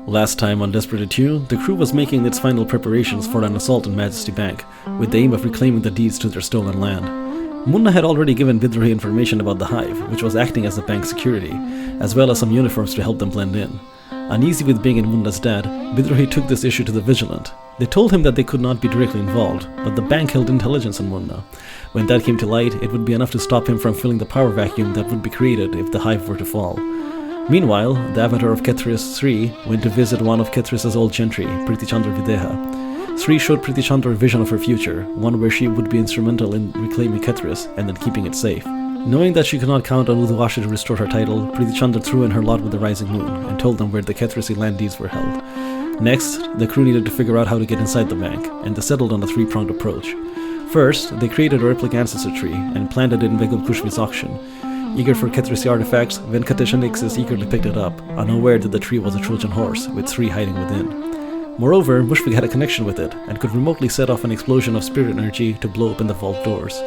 Last time on Desperate Attune, the crew was making its final preparations for an assault on Majesty Bank, with the aim of reclaiming the deeds to their stolen land. Munna had already given Bidrohi information about the Hive, which was acting as the bank's security, as well as some uniforms to help them blend in. Uneasy with being in Munna's debt, Bidrohi took this issue to the Vigilant. They told him that they could not be directly involved, but the bank held intelligence on Munna. When that came to light, it would be enough to stop him from filling the power vacuum that would be created if the Hive were to fall. Meanwhile, the avatar of Kethris, Sree, went to visit one of Kethris' old gentry, Priti Chandra Videha. Sree showed Priti Chandra a vision of her future, one where she would be instrumental in reclaiming Kethris and then keeping it safe. Knowing that she could not count on Uduasha to restore her title, Priti Chandra threw in her lot with the Rising Moon and told them where the Kethrisi land deeds were held. Next, the crew needed to figure out how to get inside the bank, and they settled on a three-pronged approach. First, they created a replica ancestor tree and planted it in Begum Kushvi's auction. Eager for Kethrisi artifacts, Venkatesh and Ixis eagerly picked it up, unaware that the tree was a Trojan horse, with Sree hiding within. Moreover, Mushfiq had a connection with it, and could remotely set off an explosion of spirit energy to blow open the vault doors.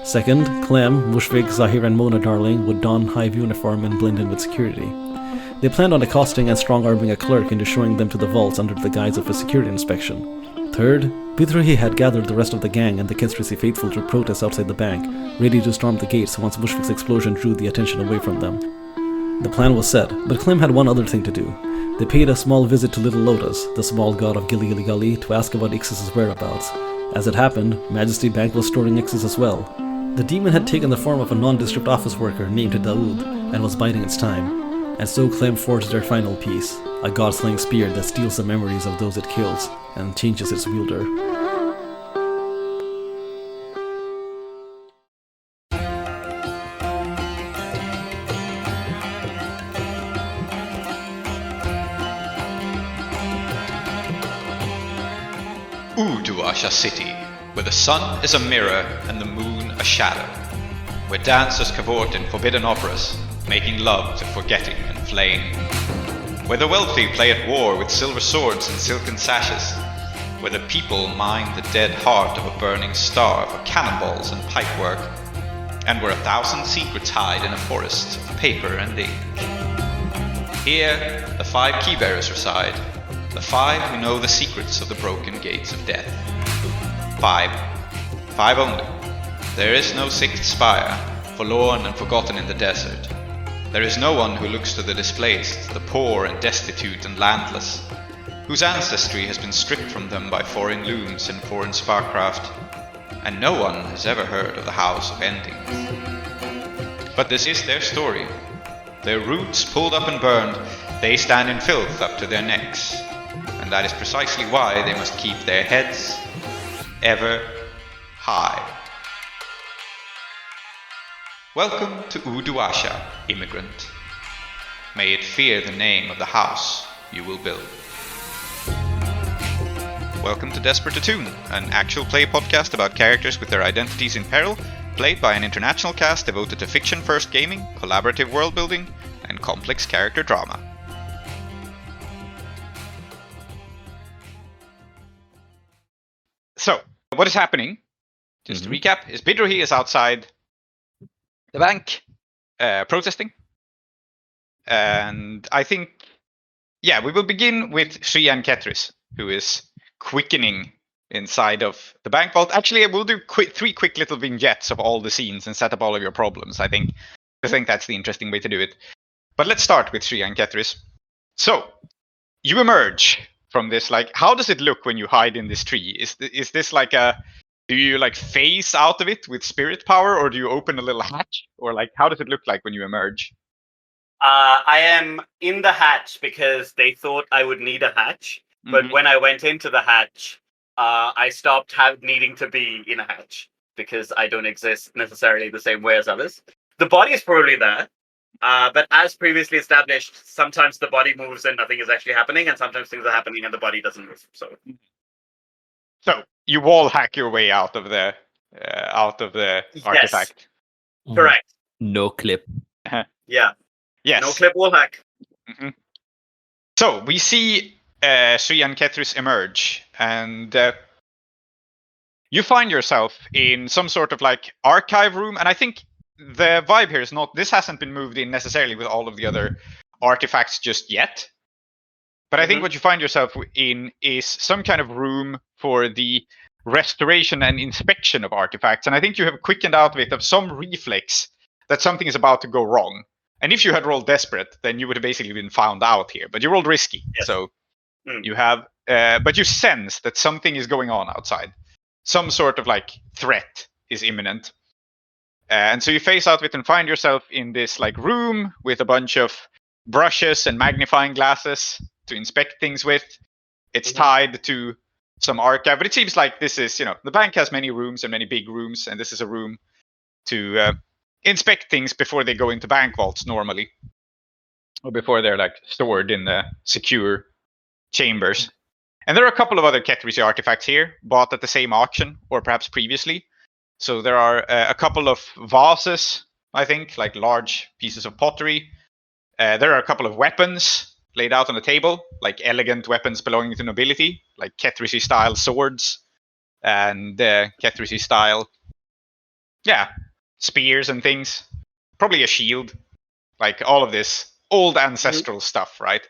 Second, Clem, Mushfiq, Zahir and Mona Darling would don Hive uniform and blend in with security. They planned on accosting and strong-arming a clerk into showing them to the vaults under the guise of a security inspection. Third, Bidrohi had gathered the rest of the gang and the Kethrisi faithful to protest outside the bank, ready to storm the gates once Mushfiq's explosion drew the attention away from them. The plan was set, but Clem had one other thing to do. They paid a small visit to Little Lotus, the small god of Gilly Gilly Gully, to ask about Ixis' whereabouts. As it happened, Majesty Bank was storing Ixis as well. The demon had taken the form of a nondescript office worker named Daoud, and was biding its time. And so Clem forged their final piece, a god-slaying spear that steals the memories of those it kills, and changes its wielder. Uduasha City, where the sun is a mirror and the moon a shadow, where dancers cavort in forbidden operas, making love to forgetting and flaying, where the wealthy play at war with silver swords and silken sashes, where the people mine the dead heart of a burning star for cannonballs and pipework, and where 1,000 secrets hide in a forest of paper and ink. Here, the 5 keybearers reside, the 5 who know the secrets of the broken gates of death. 5 only. There is no 6th spire, forlorn and forgotten in the desert. There is no one who looks to the displaced, the poor and destitute and landless, whose ancestry has been stripped from them by foreign looms and foreign sparkcraft, and no one has ever heard of the House of Endings. But this is their story. Their roots pulled up and burned, they stand in filth up to their necks, and that is precisely why they must keep their heads ever high. Welcome to Uduasha, immigrant. May it fear the name of the house you will build. Welcome to Desperate Attune, an actual play podcast about characters with their identities in peril, played by an international cast devoted to fiction-first gaming, collaborative world-building, and complex character drama. So, what is happening, just to recap, is Bidrohi is outside the bank, protesting. And I think, we will begin with Sree and Kethris, who is quickening inside of the bank vault. Actually, we'll do 3 quick little vignettes of all the scenes and set up all of your problems, I think. I think that's the interesting way to do it. But let's start with Sree and Kethris. So, you emerge from this, how does it look when you hide in this tree? Is this like a... Do you phase out of it with spirit power, or do you open a little hatch? Or how does it look like when you emerge? I am in the hatch because they thought I would need a hatch. But when I went into the hatch, I stopped needing to be in a hatch because I don't exist necessarily the same way as others. The body is probably there. But as previously established, sometimes the body moves and nothing is actually happening, and sometimes things are happening and the body doesn't move. So you wall hack your way out of the artifact. Correct. No clip. Yeah. Yes. No clip wall hack. Mm-hmm. So we see Sree and Kethris emerge, and you find yourself in some sort of archive room, and I think the vibe here is not. This hasn't been moved in necessarily with all of the other artifacts just yet. But I think what you find yourself in is some kind of room for the restoration and inspection of artifacts. And I think you have quickened out of it of some reflex that something is about to go wrong. And if you had rolled desperate, then you would have basically been found out here. But you rolled risky, so you have. But you sense that something is going on outside. Some sort of like threat is imminent. And so you face out of it and find yourself in this like room with a bunch of brushes and magnifying glasses to inspect things with. It's tied to some archive, but it seems like this is, the bank has many rooms and many big rooms, and this is a room to inspect things before they go into bank vaults normally, or before they're like stored in the secure chambers. And there are a couple of other Kethrisi artifacts here, bought at the same auction, or perhaps previously. So there are a couple of vases, I think, like large pieces of pottery. There are a couple of weapons laid out on the table, like elegant weapons belonging to nobility, like Kethrisi style swords and Kethrisi style, spears and things. Probably a shield, like all of this old ancestral stuff, right?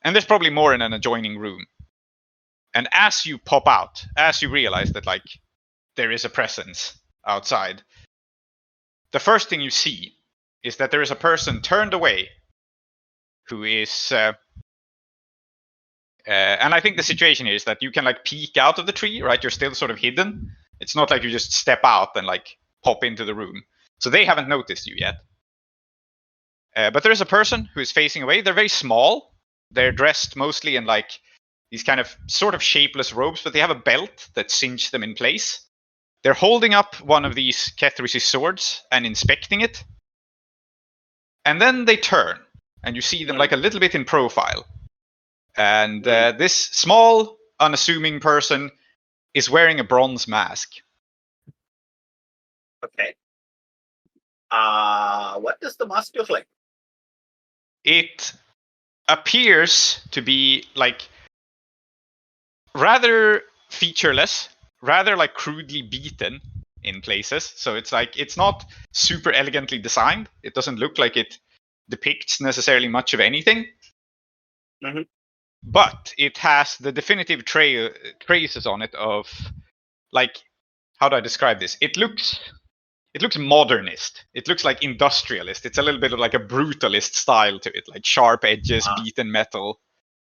And there's probably more in an adjoining room. And as you pop out, as you realize that like there is a presence outside, the first thing you see is that there is a person turned away who is and I think the situation here is that you can like peek out of the tree, right? You're still sort of hidden. It's not like you just step out and like pop into the room. So they haven't noticed you yet. But there's a person who is facing away. They're very small. They're dressed mostly in like these kind of sort of shapeless robes, but they have a belt that cinches them in place. They're holding up one of these Kethrisi swords and inspecting it. And then they turn, and you see them like a little bit in profile. And this small, unassuming person is wearing a bronze mask. Okay. What does the mask look like? It appears to be like rather featureless, rather like crudely beaten in places. So it's like it's not super elegantly designed. It doesn't look like it depicts necessarily much of anything. But it has the definitive traces on it of like, how do I describe this? It looks modernist. It looks like industrialist. It's a little bit of like a brutalist style to it, like sharp edges, beaten metal.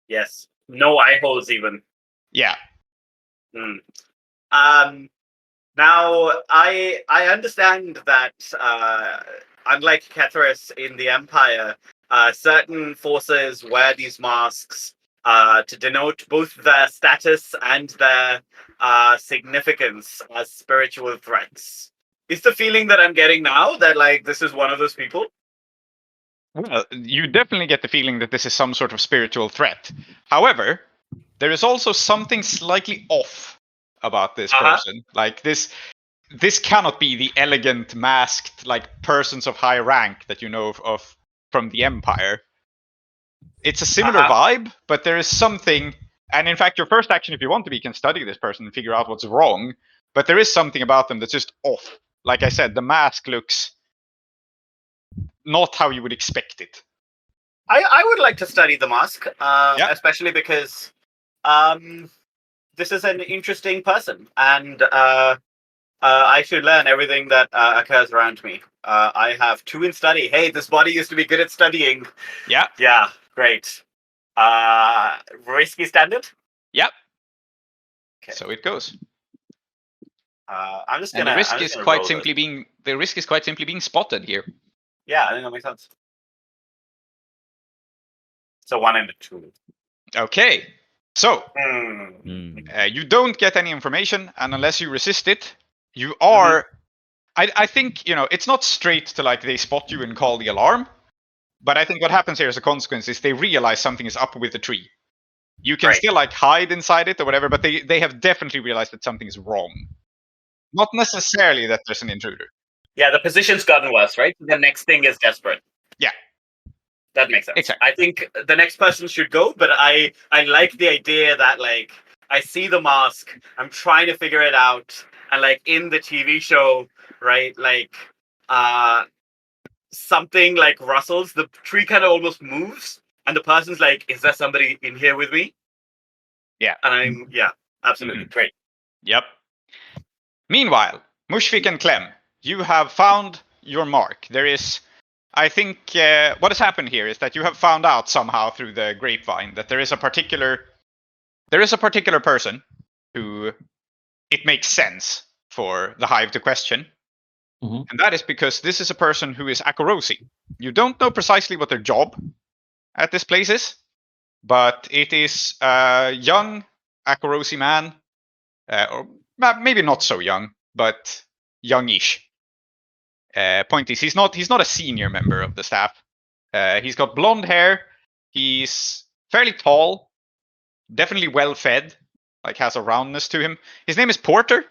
Yes. No eye holes even. Yeah. Now I understand that unlike Kethris in the Empire, certain forces wear these masks to denote both their status and their significance as spiritual threats. Is the feeling that I'm getting now that like this is one of those people? Well, you definitely get the feeling that this is some sort of spiritual threat. However, there is also something slightly off about this person. Like this cannot be the elegant, masked, like persons of high rank that you know of from the Empire. It's a similar vibe, but there is something. And in fact, your first action, if you want to be, you can study this person and figure out what's wrong. But there is something about them that's just off. Like I said, the mask looks not how you would expect it. I would like to study the mask, especially because this is an interesting person, and I should learn everything that occurs around me. I have 2 in study. Hey, this body used to be good at studying. Yeah. Yeah, great. Risky standard? Yep. Okay. So it goes. I'm just gonna. The risk is quite simply being spotted here. Yeah, I think that makes sense. So 1 and a 2. Okay. So you don't get any information, and unless you resist it, you are. I think it's not straight to like they spot you and call the alarm, but I think what happens here as a consequence is they realize something is up with the tree. You can still like hide inside it or whatever, but they have definitely realized that something is wrong. Not necessarily that there's an intruder. Yeah, the position's gotten worse, right? The next thing is desperate. Yeah. That makes sense. Exactly. I think the next person should go, but I like the idea that like I see the mask, I'm trying to figure it out, and like in the TV show, right, like something like rustles, the tree kind of almost moves, and the person's like, "Is there somebody in here with me?" Yeah. And absolutely great. Yep. Meanwhile, Mushfiq and Clem, you have found your mark. There is, I think, what has happened here is that you have found out somehow through the grapevine that there is a particular person who it makes sense for the hive to question. Mm-hmm. And that is because this is a person who is Akorosi. You don't know precisely what their job at this place is, but it is a young Akorosi man, or maybe not so young, but youngish. Point is, he's not a senior member of the staff. He's got blonde hair. He's fairly tall, definitely well fed, like has a roundness to him. His name is Porter.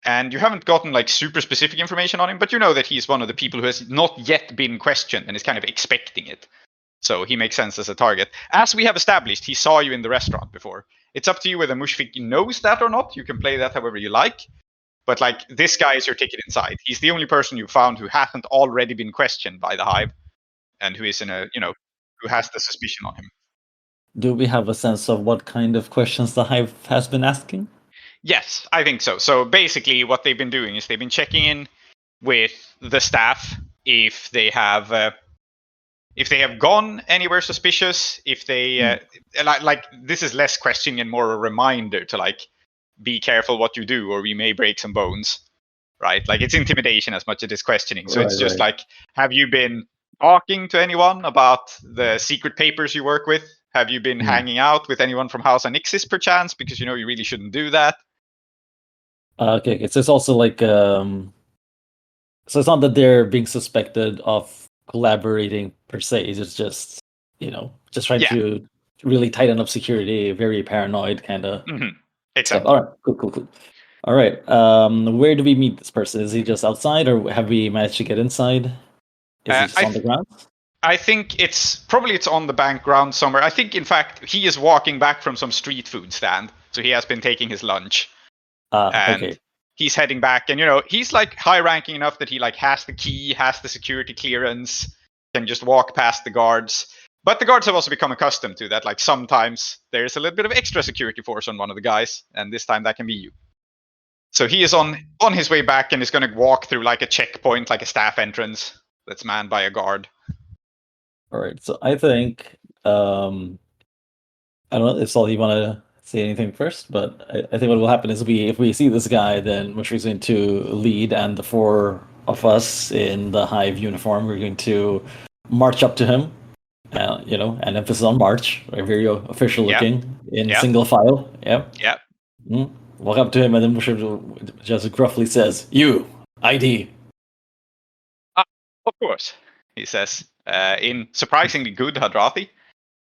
And you haven't gotten like super specific information on him, but you know that he's one of the people who has not yet been questioned and is kind of expecting it. So he makes sense as a target. As we have established, he saw you in the restaurant before. It's up to you whether Mushfiq knows that or not. You can play that however you like. But like, this guy is your ticket inside. He's the only person you found who hasn't already been questioned by the hive, and who is who has the suspicion on him. Do we have a sense of what kind of questions the hive has been asking? Yes, I think so. So basically, what they've been doing is they've been checking in with the staff if they have gone anywhere suspicious. If they like this is less questioning and more a reminder to like be careful what you do, or we may break some bones. Right? Like, it's intimidation as much as it's questioning. So it's just like, have you been talking to anyone about the secret papers you work with? Have you been hanging out with anyone from House Anixis perchance? Because you really shouldn't do that. Okay, so it's also like so it's not that they're being suspected of collaborating per se. It's just just trying to really tighten up security, very paranoid kind of Exactly. stuff. All right, cool. All right, where do we meet this person? Is he just outside, or have we managed to get inside? Is he just on the ground? I think it's on the bank ground somewhere. I think, in fact, he is walking back from some street food stand, so he has been taking his lunch. And okay. He's heading back, and he's like high ranking enough that he like has the key, has the security clearance, can just walk past the guards. But the guards have also become accustomed to that. Like, sometimes there's a little bit of extra security force on one of the guys, and this time that can be you. So he is on his way back and is going to walk through like a checkpoint, like a staff entrance that's manned by a guard. All right. So I think I don't know if Saul, you want to say anything first, but I think what will happen is if we see this guy, then Mushfiq's going to lead, and the four of us in the hive uniform, we're going to march up to him. And emphasis on march, right? Very official looking, in single file. Yeah. Walk up to him, and then Mushfiq just gruffly says, "You, ID." Of course, he says, in surprisingly good Hadrathi,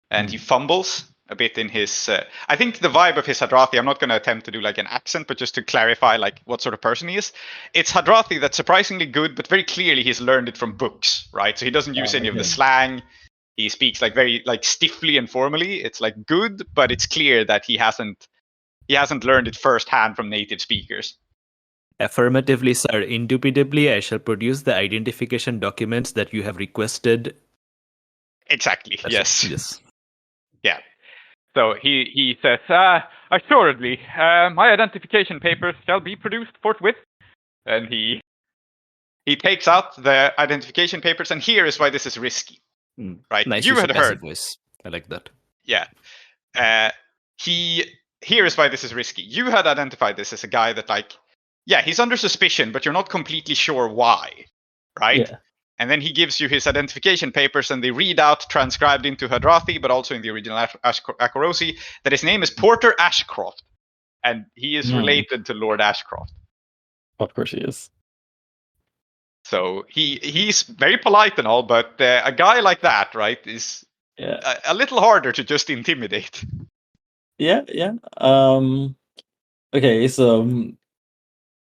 and he fumbles a bit in his. I think the vibe of his Hadrathi. I'm not going to attempt to do like an accent, but just to clarify, like what sort of person he is. It's Hadrathi that's surprisingly good, but very clearly he's learned it from books, right? So he doesn't use any of the slang. He speaks like very like stiffly and formally. It's like good, but it's clear that he hasn't learned it firsthand from native speakers. Affirmatively, sir. Indubitably, I shall produce the identification documents that you have requested. Exactly. Yes. Yes. Yeah. So he says, assuredly, my identification papers shall be produced forthwith. And he takes out the identification papers, and here is why this is risky. Right? Nice. You had heard. Voice. I like that. Yeah. Here is why this is risky. You had identified this as a guy that, like, yeah, he's under suspicion, but you're not completely sure why, right? Yeah. And then he gives you his identification papers, and they read out, transcribed into Hadrathi, but also in the original Akorosi, that his name is Porter Ashcroft, and he is related to Lord Ashcroft. Of course he is. So he's very polite and all, but a guy like that, right, is a little harder to just intimidate. Yeah. Okay, so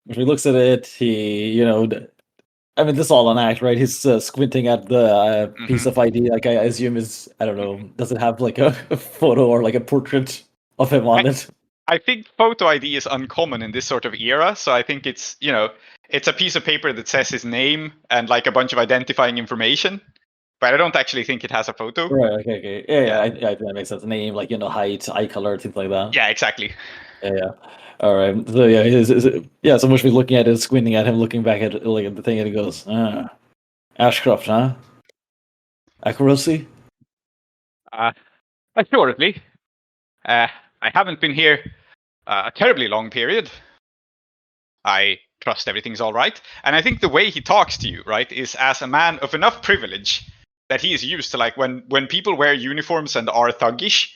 if he looks at it, he, I mean, this is all an act, right? He's squinting at the piece of ID, like I assume is, I don't know, does it have like a photo or like a portrait of him on it? I think photo ID is uncommon in this sort of era, so I think it's, it's a piece of paper that says his name and like a bunch of identifying information, but I don't actually think it has a photo. Right. Okay. Yeah. That makes sense. Name, like height, eye color, things like that. Yeah, exactly. Yeah. All right. So yeah, so Mushfiq looking at it, squinting at him, looking back at at the thing, and he goes, Ashcroft, huh? Accuracy? Assuredly. I haven't been here a terribly long period. I trust everything's all right. And I think the way he talks to you, right, is as a man of enough privilege that he is used to, like, when people wear uniforms and are thuggish,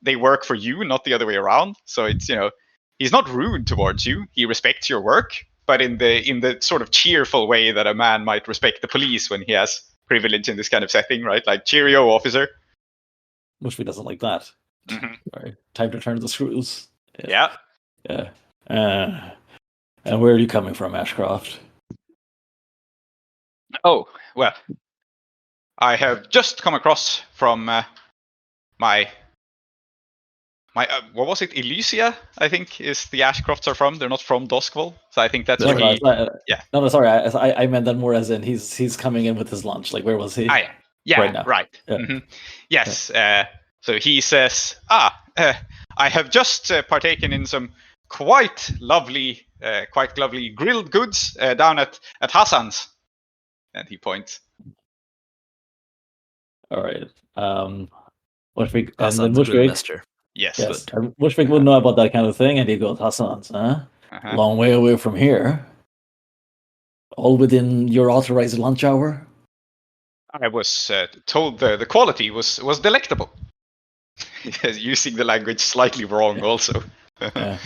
they work for you, not the other way around. So it's, he's not rude towards you. He respects your work, but in the sort of cheerful way that a man might respect the police when he has privilege in this kind of setting, right? Like, cheerio, officer. Mushfiq doesn't like that. Mm-hmm. All right. Time to turn the screws. Yeah. Yeah. And where are you coming from, Ashcroft? Oh, well, I have just come across from my what was it? Elysia, I think, is the Ashcrofts are from. They're not from Doskville, so I think that's where he. Yeah. No, sorry. I meant that more as in he's coming in with his lunch. Like, where was he? Yeah. Right now. Right. Yeah. Mm-hmm. Yes. So he says, I have just partaken in some quite lovely grilled goods down at Hassan's, and he points. All right. Mushfiq and then Hassan's Mushfiq. master. Yes. Mushfiq would know about that kind of thing, and he goes, Hassan's, huh? Uh-huh. Long way away from here. All within your authorized lunch hour. I was told the quality was delectable. Using the language slightly wrong, also. Yeah.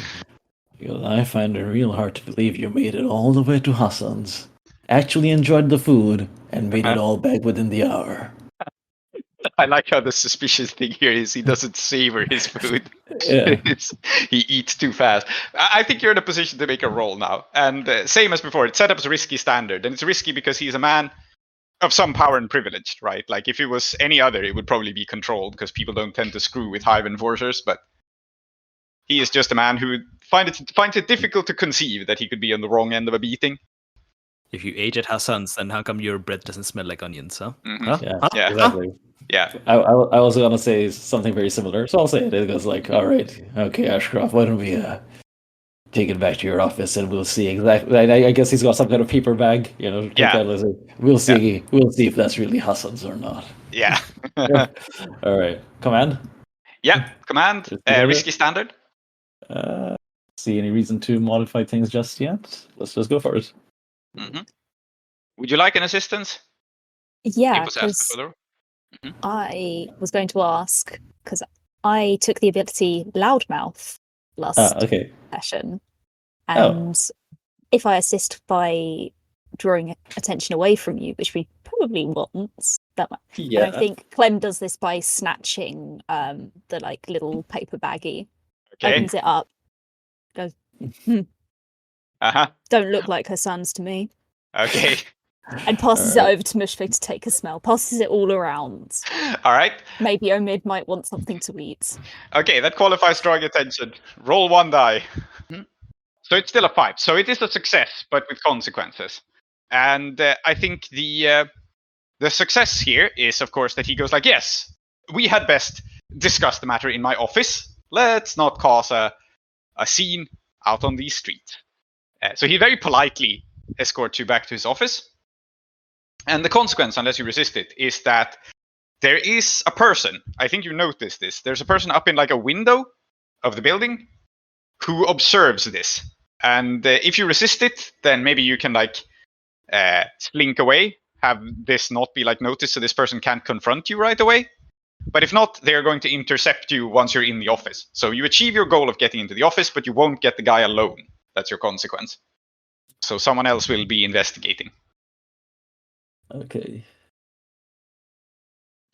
Because I find it real hard to believe you made it all the way to Hassan's. Actually enjoyed the food and made it all back within the hour. I like how the suspicious thing here is he doesn't savor his food. Yeah. He eats too fast. I think you're in a position to make a roll now. And same as before, it's set up as a risky standard. And it's risky because he's a man of some power and privilege, right? Like, if it was any other, it would probably be controlled because people don't tend to screw with hive enforcers. But he is just a man who finds it difficult to conceive that he could be on the wrong end of a beating. If you age at Hassan's, then how come your breath doesn't smell like onions, huh? Mm-hmm. Huh? Yeah, Huh? exactly. Yeah. I was going to say something very similar, so I'll say it. It goes like, all right, okay, Ashcroft, why don't we take it back to your office and we'll see exactly. I guess he's got some kind of paper bag, Yeah. We'll see. Yeah. We'll see if that's really Hassan's or not. Yeah. All right, command. Yeah, command. Risky standard. See any reason to modify things just yet? Let's just go for it. Mm-hmm. Would you like an assistance? Yeah, because I was going to ask, because I took the ability Loudmouth last session, and if I assist by drawing attention away from you, which we probably want, that might. Yeah. And I think Clem does this by snatching the little paper baggie, opens it up, goes, don't look like her sons to me. Okay. And passes it over to Mushfiq to take a smell. Passes it all around. All right. Maybe Omid might want something to eat. Okay, that qualifies drawing attention. Roll one die. So it's still a 5. So it is a success, but with consequences. And I think the success here is, of course, that he goes like, yes, we had best discuss the matter in my office. Let's not cause a scene out on the street. So he very politely escorts you back to his office. And the consequence, unless you resist it, is that there is a person, I think you noticed this, there's a person up in like a window of the building who observes this. And if you resist it, then maybe you can slink away, have this not be noticed so this person can't confront you right away. But if not, they're going to intercept you once you're in the office. So you achieve your goal of getting into the office, but you won't get the guy alone. That's your consequence. So someone else will be investigating. Okay.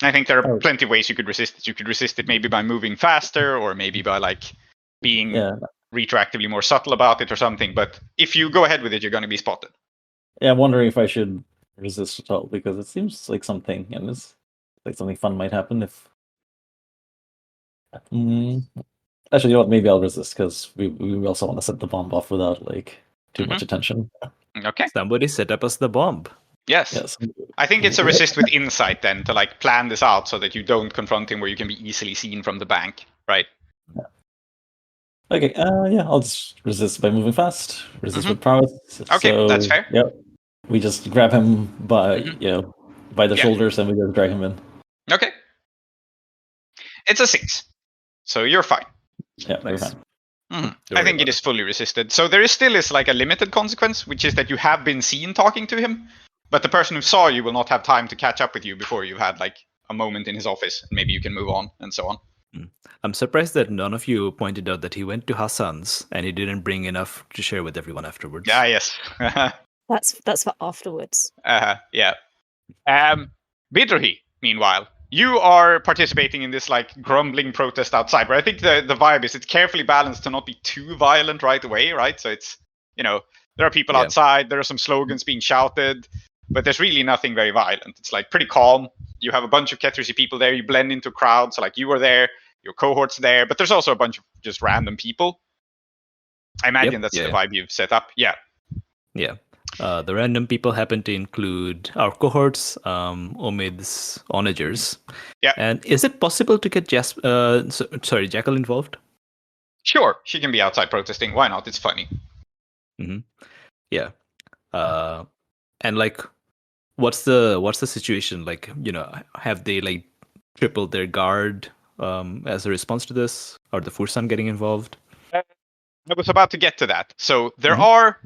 I think there are plenty of ways you could resist it. You could resist it maybe by moving faster, or maybe by being retroactively more subtle about it or something. But if you go ahead with it, you're going to be spotted. Yeah, I'm wondering if I should resist at all, because it seems like something, and it's like something fun might happen if. Actually, you know what? Maybe I'll resist, because we also want to set the bomb off without too much attention. Okay. Somebody set up us the bomb. Yes. I think it's a resist with insight then to like plan this out so that you don't confront him where you can be easily seen from the bank, right? Yeah. Okay, I'll just resist by moving fast. Resist with prowess. Okay, so, that's fair. Yep. We just grab him by by the shoulders and we just drag him in. Okay. It's a 6. So you're fine. Yeah, nice. We're fine. I think it is fully resisted. So there still is like a limited consequence, which is that you have been seen talking to him, but the person who saw you will not have time to catch up with you before you've had like a moment in his office, and maybe you can move on and so on. I'm surprised that none of you pointed out that he went to Hassan's and he didn't bring enough to share with everyone afterwards. Yeah, yes. That's for afterwards. Yeah. Bidrohi, meanwhile, you are participating in this like grumbling protest outside, where I think the vibe is it's carefully balanced to not be too violent right away, right? So it's, there are people outside, there are some slogans being shouted, but there's really nothing very violent. It's like pretty calm. You have a bunch of Ketrisi people there, you blend into crowds, so like you are there, your cohort's there, but there's also a bunch of just random people. I imagine that's the vibe you've set up. Yeah. Yeah. The random people happen to include our cohorts, Omid's onagers. Yeah. And is it possible to get Jackal involved? Sure, she can be outside protesting. Why not? It's funny. Yeah. And like, what's the situation? Like, have they like tripled their guard as a response to this? Are the Fursan getting involved? I was about to get to that. So there are.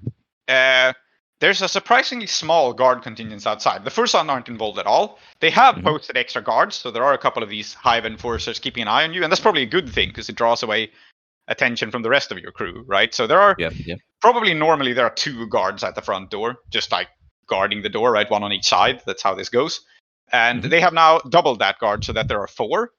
There's a surprisingly small guard contingent outside. The Fursan aren't involved at all. They have posted extra guards, so there are a couple of these hive enforcers keeping an eye on you, and that's probably a good thing because it draws away attention from the rest of your crew, right? So there are probably normally there are 2 guards at the front door, just like guarding the door, right? 1 on each side. That's how this goes. And they have now doubled that guard so that there are 4.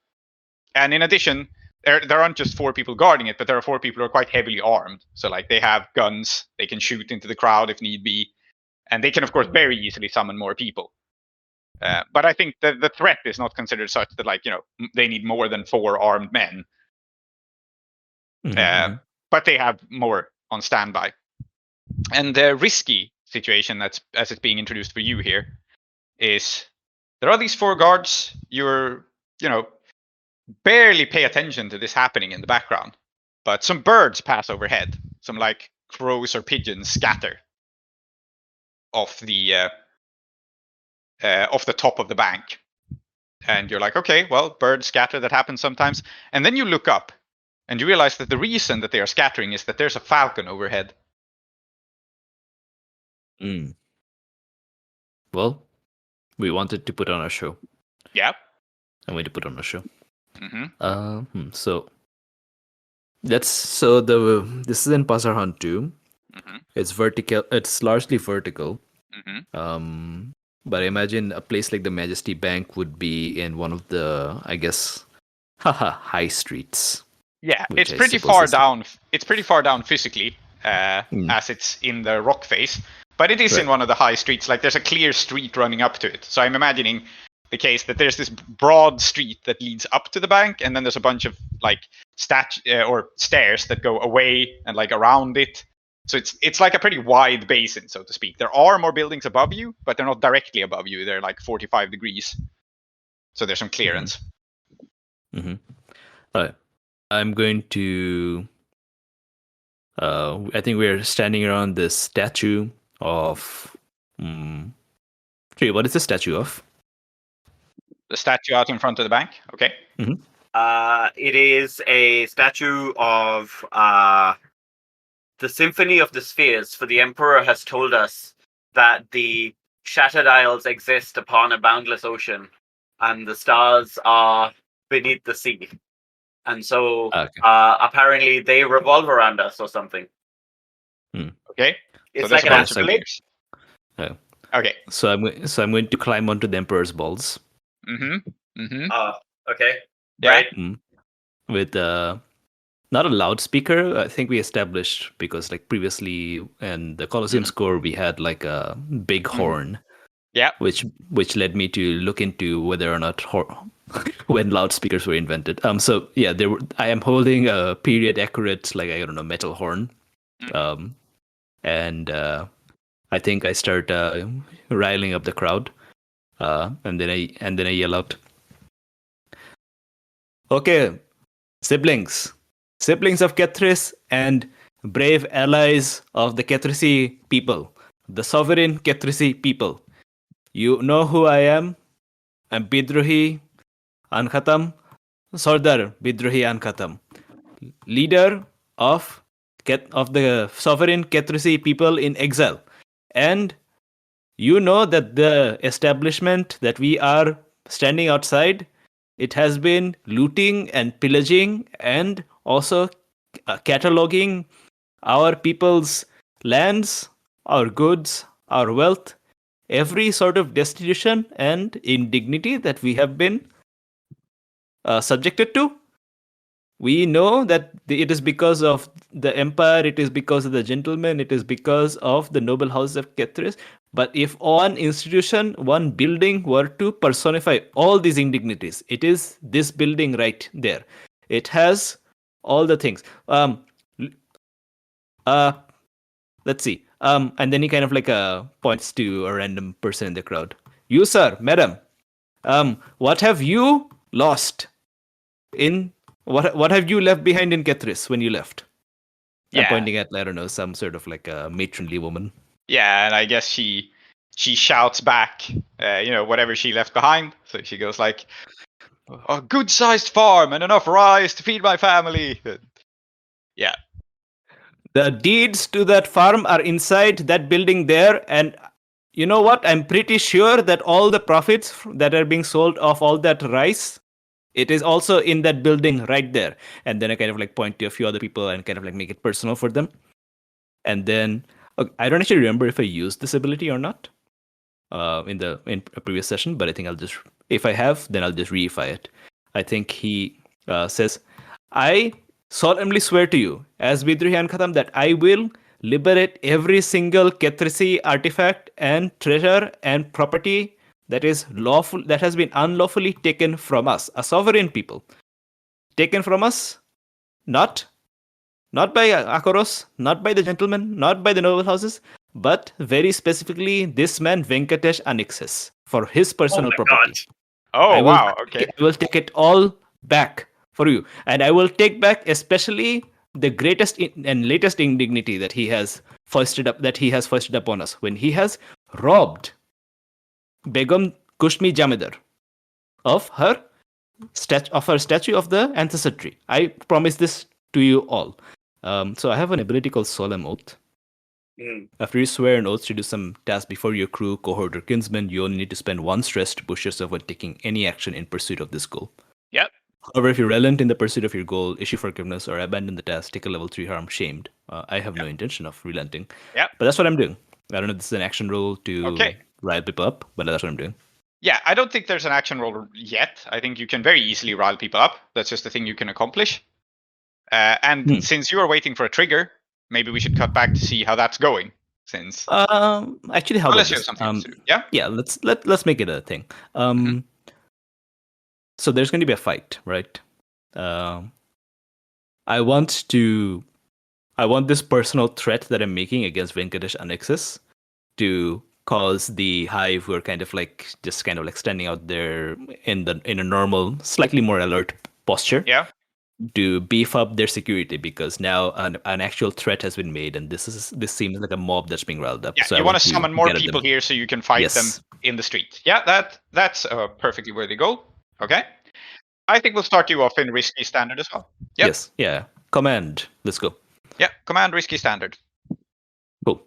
And in addition, there aren't just 4 people guarding it, but there are 4 people who are quite heavily armed. So like they have guns, they can shoot into the crowd if need be, and they can of course very easily summon more people. But I think the threat is not considered such that like they need more than 4 armed men. But they have more on standby. And the risky situation as it's being introduced for you here is there are these 4 guards. You're barely pay attention to this happening in the background, but some birds pass overhead. Some like crows or pigeons scatter off the top of the bank, and you're like, okay, well, birds scatter. That happens sometimes. And then you look up, and you realize that the reason that they are scattering is that there's a falcon overhead. Well, we wanted to put on a show. Yeah. And we had to put on a show. So this is in Pasarhan 2. It's vertical. It's largely vertical. But I imagine a place like the Majesty Bank would be in one of the, I guess, high streets. Yeah, it's pretty far down. It's pretty far down physically, as it's in the rock face. But it is in one of the high streets. Like there's a clear street running up to it. So I'm imagining the case that there's this broad street that leads up to the bank, and then there's a bunch of like or stairs that go away and like around it. So it's like a pretty wide basin, so to speak. There are more buildings above you, but they're not directly above you. They're like 45 degrees. So there's some clearance. All right. I'm going to. I think we're standing around this statue of. Sree, what is the statue of? The statue out in front of the bank. Okay. It is a statue of the Symphony of the Spheres. For the Emperor has told us that the Shattered Isles exist upon a boundless ocean, and the stars are beneath the sea. And so apparently they revolve around us or something. Okay. It's like an astrolabe. Okay. So I'm going to climb onto the Emperor's balls. Okay. Yeah. Right. With not a loudspeaker. I think we established because like previously in the Colosseum score we had like a big horn. Yeah. Which led me to look into whether or not when loudspeakers were invented. So yeah, I am holding a period accurate, like I don't know, metal horn. And I I think I start riling up the crowd, and then I yell out, "Okay, siblings of Kethris and brave allies of the Kethrisi people, the sovereign Kethrisi people. You know who I am. I'm Bidrohi Ankhatam, Sardar Bidrohi Ankhatam, leader of the sovereign Kethrisi people in exile. And you know that the establishment that we are standing outside, it has been looting and pillaging and also cataloging our people's lands, our goods, our wealth, every sort of destitution and indignity that we have been subjected to. We know that it is because of the empire, it is because of the gentlemen, it is because of the noble house of Kethris. But if one institution, one building were to personify all these indignities, it is this building right there. It has all the things. Let's see. And then he kind of like points to a random person in the crowd. You, sir, madam, what have you lost in... What have you left behind in Kethris when you left? Yeah. I'm pointing at, I don't know, some sort of like a matronly woman. Yeah, and I guess she shouts back, whatever she left behind. So she goes like, "A good-sized farm and enough rice to feed my family." Yeah. The deeds to that farm are inside that building there, and you know what? I'm pretty sure that all the profits that are being sold of all that rice, it is also in that building right there. And then I kind of like point to a few other people and kind of like make it personal for them. And then I don't actually remember if I used this ability or not in a previous session, but I think if I have, then I'll just reify it. I think he says, "I solemnly swear to you, as Bidrohi Ankhatam, that I will liberate every single Kethrisi artifact and treasure and property that is lawful, that has been unlawfully taken from us, a sovereign people, taken from us, not by Akoros, not by the gentlemen, not by the noble houses, but very specifically this man Venkatesh Anixes for his personal property. God. Wow! Okay, I will take it all back for you, and I will take back especially the greatest and latest indignity that he has foisted upon us when he has robbed Begum Kushmi Jamidar of her statue of the ancestry. I promise this to you all." So I have an ability called Solemn Oath. After you swear an oath to do some task before your crew, cohort, or kinsman, you only need to spend 1 stress to push yourself when taking any action in pursuit of this goal. Yep. However, if you're relent in the pursuit of your goal, issue forgiveness, or abandon the task, take a level 3 harm shamed. I have no intention of relenting. Yep. But that's what I'm doing. I don't know if this is an action roll to rile people up, but that's what I'm doing. Yeah, I don't think there's an action roll yet. I think you can very easily rile people up. That's just the thing you can accomplish. And since you are waiting for a trigger, maybe we should cut back to see how that's going. Since actually, how about this? Yeah. Let's make it a thing. So there's going to be a fight, right? I want this personal threat that I'm making against Venkatesh Anixes to cause the hive, who are kind of like standing out there in a normal, slightly more alert posture. Yeah. To beef up their security, because now an actual threat has been made, and this seems like a mob that's being riled up. Yeah, so you want to summon more people here so you can fight them in the street. Yeah, that's a perfectly worthy goal. Okay. I think we'll start you off in risky standard as well. Yep. Yes. Yeah. Command. Let's go. Yeah. Command risky standard. Cool.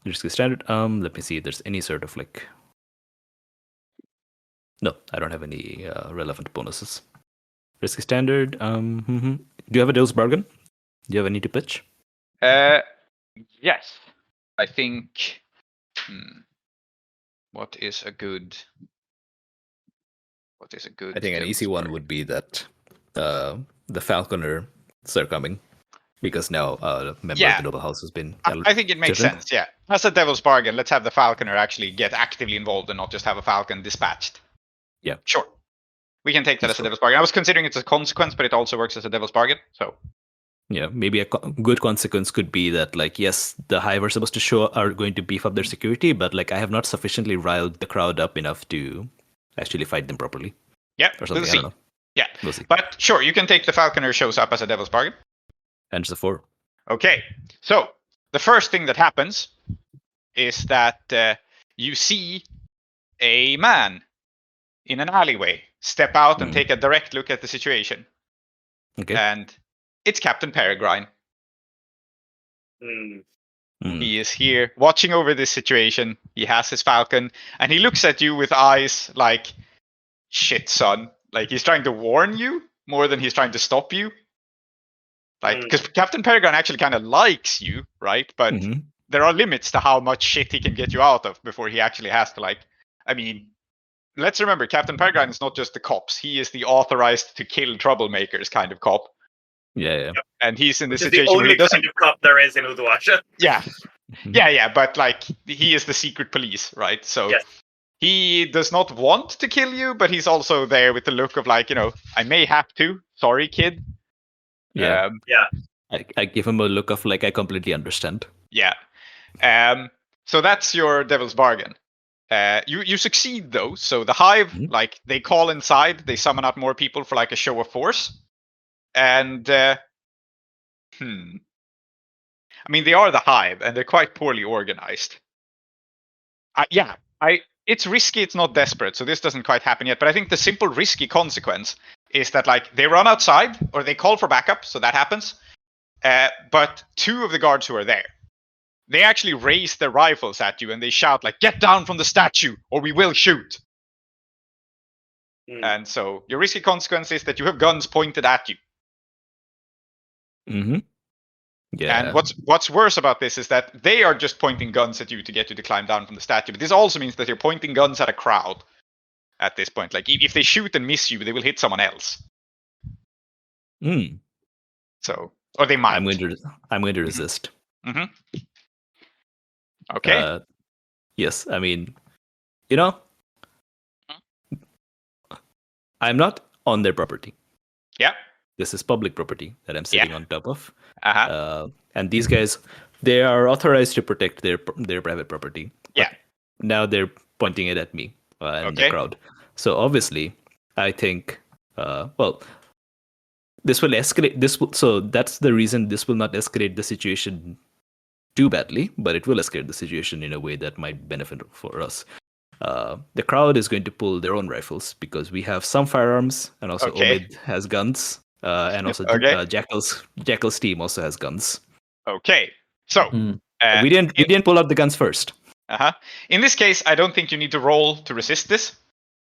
Risky standard. Let me see if there's any sort of like. No, I don't have any relevant bonuses. Risky standard. Do you have a devil's bargain? Do you have any to pitch? Yes. I think. What is a good? I think an easy one would be that the falconer are coming, because now a member of the noble house has been. I think it makes sense. Yeah, as a devil's bargain, let's have the falconer actually get actively involved and not just have a falcon dispatched. Yeah. Sure. We can take that as a devil's bargain. I was considering it as a consequence, but it also works as a devil's bargain. So. maybe a good consequence could be that, like, yes, the Hive are going to beef up their security, but like I have not sufficiently riled the crowd up enough to actually fight them properly. Yeah, or something. We'll I see. don't know. Yeah, we'll see. But sure, you can take the Falconer shows up as a devil's bargain. And it's a 4. Okay, so the first thing that happens is that you see a man in an alleyway step out and take a direct look at the situation. Okay. And it's Captain Peregrine. He is here watching over this situation. He has his falcon, and he looks at you with eyes like, shit, son. Like, he's trying to warn you more than he's trying to stop you. Like, because Captain Peregrine actually kind of likes you, right? But there are limits to how much shit he can get you out of before he actually has to, like, I mean, let's remember, Captain Peregrine is not just the cops. He is the authorized to kill troublemakers kind of cop. Yeah. And he's in the Which is situation the where he only doesn't. kind of cop there is in Uduasha. Yeah. Yeah. But like, he is the secret police, right? So he does not want to kill you, but he's also there with the look of like, I may have to. Sorry, kid. Yeah. I give him a look of like, I completely understand. Yeah. So that's your devil's bargain. You succeed though. So the Hive, like, they call inside, they summon out more people for like a show of force. And I mean, they are the Hive, and they're quite poorly organized. It's risky, it's not desperate, so this doesn't quite happen yet. But I think the simple risky consequence is that, like, they run outside, or they call for backup, so that happens. But 2 of the guards who are there, they actually raise their rifles at you, and they shout, like, get down from the statue, or we will shoot. And so your risky consequence is that you have guns pointed at you. Yeah. And what's worse about this is that they are just pointing guns at you to get you to climb down from the statue. But this also means that you're pointing guns at a crowd at this point. Like, if they shoot and miss you, they will hit someone else. So, or they might. I'm going to resist. Okay. Yes, I mean, I'm not on their property. Yeah. This is public property that I'm sitting on top of. And these guys, they are authorized to protect their private property. Yeah. Now they're pointing it at me and the crowd. So obviously, I think, this will escalate. So that's the reason this will not escalate the situation too badly, but it will escalate the situation in a way that might benefit for us. The crowd is going to pull their own rifles because we have some firearms, and also Omid has guns. And also Jackal's team also has guns. Okay, so we didn't pull out the guns first. In this case, I don't think you need to roll to resist this.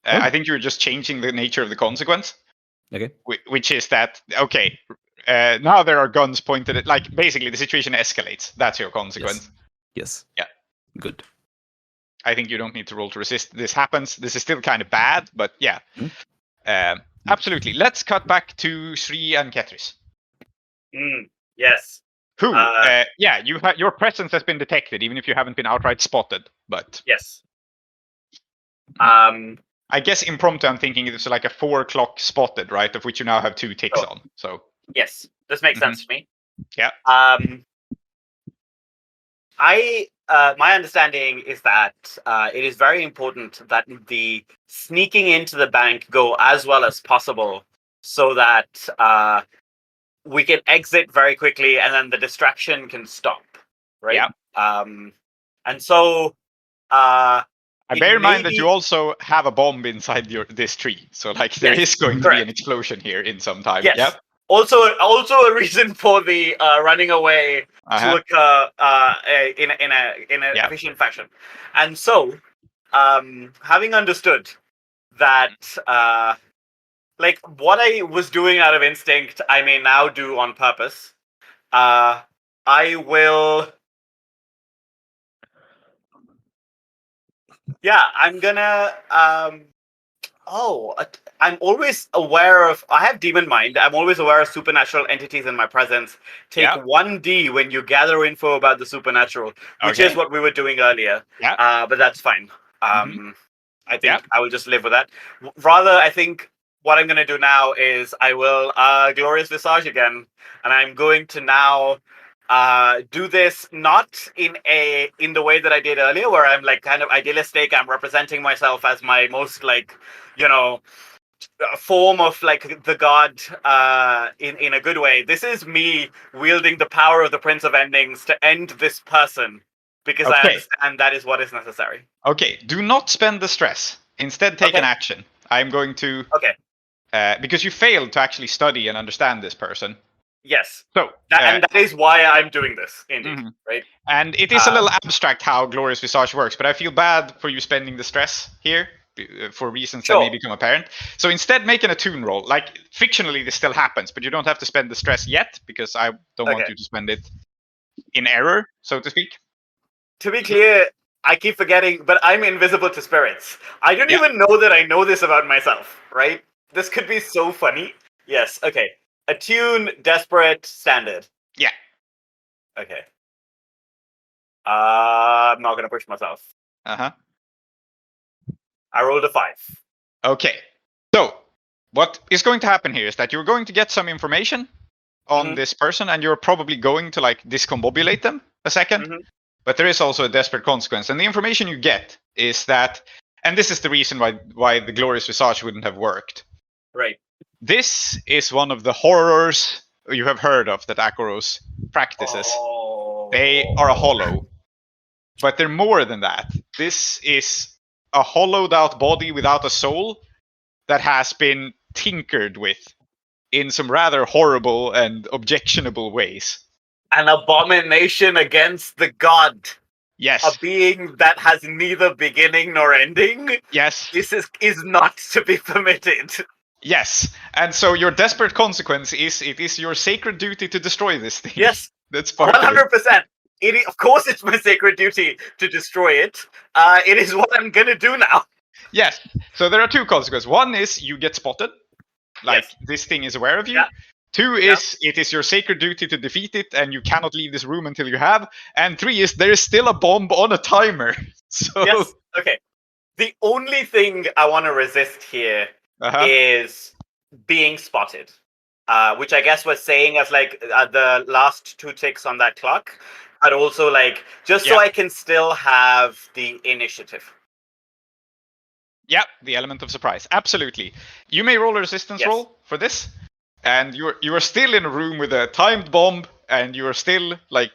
I think you're just changing the nature of the consequence. Okay. Which is that now there are guns pointed at, like, basically the situation escalates. That's your consequence. Yes. Yeah. Good. I think you don't need to roll to resist. This happens. This is still kind of bad, but yeah. Absolutely. Let's cut back to Sree and Ketris. Yes. Who? Your presence has been detected, even if you haven't been outright spotted. But yes. I guess impromptu, I'm thinking it's like a 4 o'clock spotted, right? Of which you now have 2 ticks on. So yes, this makes sense to me. Yeah. My understanding is that it is very important that the sneaking into the bank go as well as possible, so that we can exit very quickly, and then the distraction can stop. Right. Yeah. And so. Bear in mind that you also have a bomb inside this tree, so like there is going to be an explosion here in some time. Yes. Yep. Also a reason for the running away to occur in an efficient fashion. And so, having understood that, like, what I was doing out of instinct, I may now do on purpose. I will. Yeah, I'm gonna. I'm always aware of. I have demon mind. I'm always aware of supernatural entities in my presence. Take 1d when you gather info about the supernatural, which is what we were doing earlier. Yeah. But that's fine. I think I will just live with that. Rather, I think what I'm going to do now is I will Glorious Visage again, and I'm going to now do this not in the way that I did earlier, where I'm like kind of idealistic. I'm representing myself as my most like, form of like the god in a good way. This is me wielding the power of the Prince of Endings to end this person, because I understand that is what is necessary. Okay, do not spend the stress. Instead, take an action. I'm going to... Okay. Because you failed to actually study and understand this person. Yes. So and that is why I'm doing this, indeed. Right? And it is a little abstract how Glorious Visage works, but I feel bad for you spending the stress here for reasons that may become apparent. So instead, make an Attune roll. Like, fictionally, this still happens, but you don't have to spend the stress yet, because I don't want you to spend it in error, so to speak. To be clear, I keep forgetting, but I'm invisible to spirits. I don't even know that I know this about myself, right? This could be so funny. Yes, okay. Attune, Desperate, Standard. Yeah. Okay. I'm not going to push myself. Uh-huh. I rolled a 5. Okay. So, what is going to happen here is that you're going to get some information on this person, and you're probably going to, like, discombobulate them a second. But there is also a desperate consequence. And the information you get is that, and this is the reason why the Glorious Visage wouldn't have worked. Right. This is one of the horrors you have heard of that Akoros practices. They are a hollow. But they're more than that. This is a hollowed out body without a soul that has been tinkered with in some rather horrible and objectionable ways. An abomination against the god. Yes. A being that has neither beginning nor ending. Yes. This is not to be permitted. Yes. And so your desperate consequence is it is your sacred duty to destroy this thing. Yes. That's part 100%. Of course it's my sacred duty to destroy it. It is what I'm gonna do now. Yes. So there are 2 consequences. One is you get spotted. Like, this thing is aware of you. Yeah. 2 is it is your sacred duty to defeat it, and you cannot leave this room until you have. And 3 is there is still a bomb on a timer. So yes. Okay. The only thing I want to resist here is being spotted, which I guess was saying as like the last 2 ticks on that clock, but also like just so I can still have the initiative. Yeah, the element of surprise. Absolutely. You may roll a resistance roll for this. And you are still in a room with a timed bomb, and you are still like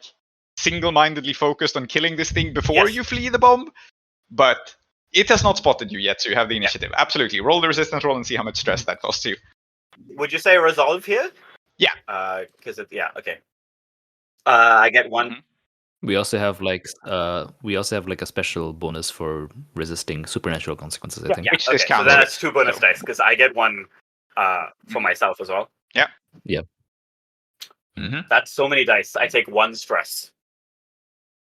single-mindedly focused on killing this thing before you flee the bomb. But it has not spotted you yet, so you have the initiative. Absolutely. Roll the resistance roll and see how much stress that costs you. Would you say resolve here? Yeah. Because okay. I get 1. We also have like a special bonus for resisting supernatural consequences, I think. Yeah. Okay. So that's 2 bonus dice, because I get 1 for myself as well. Yeah. Yeah. That's so many dice. I take 1 stress.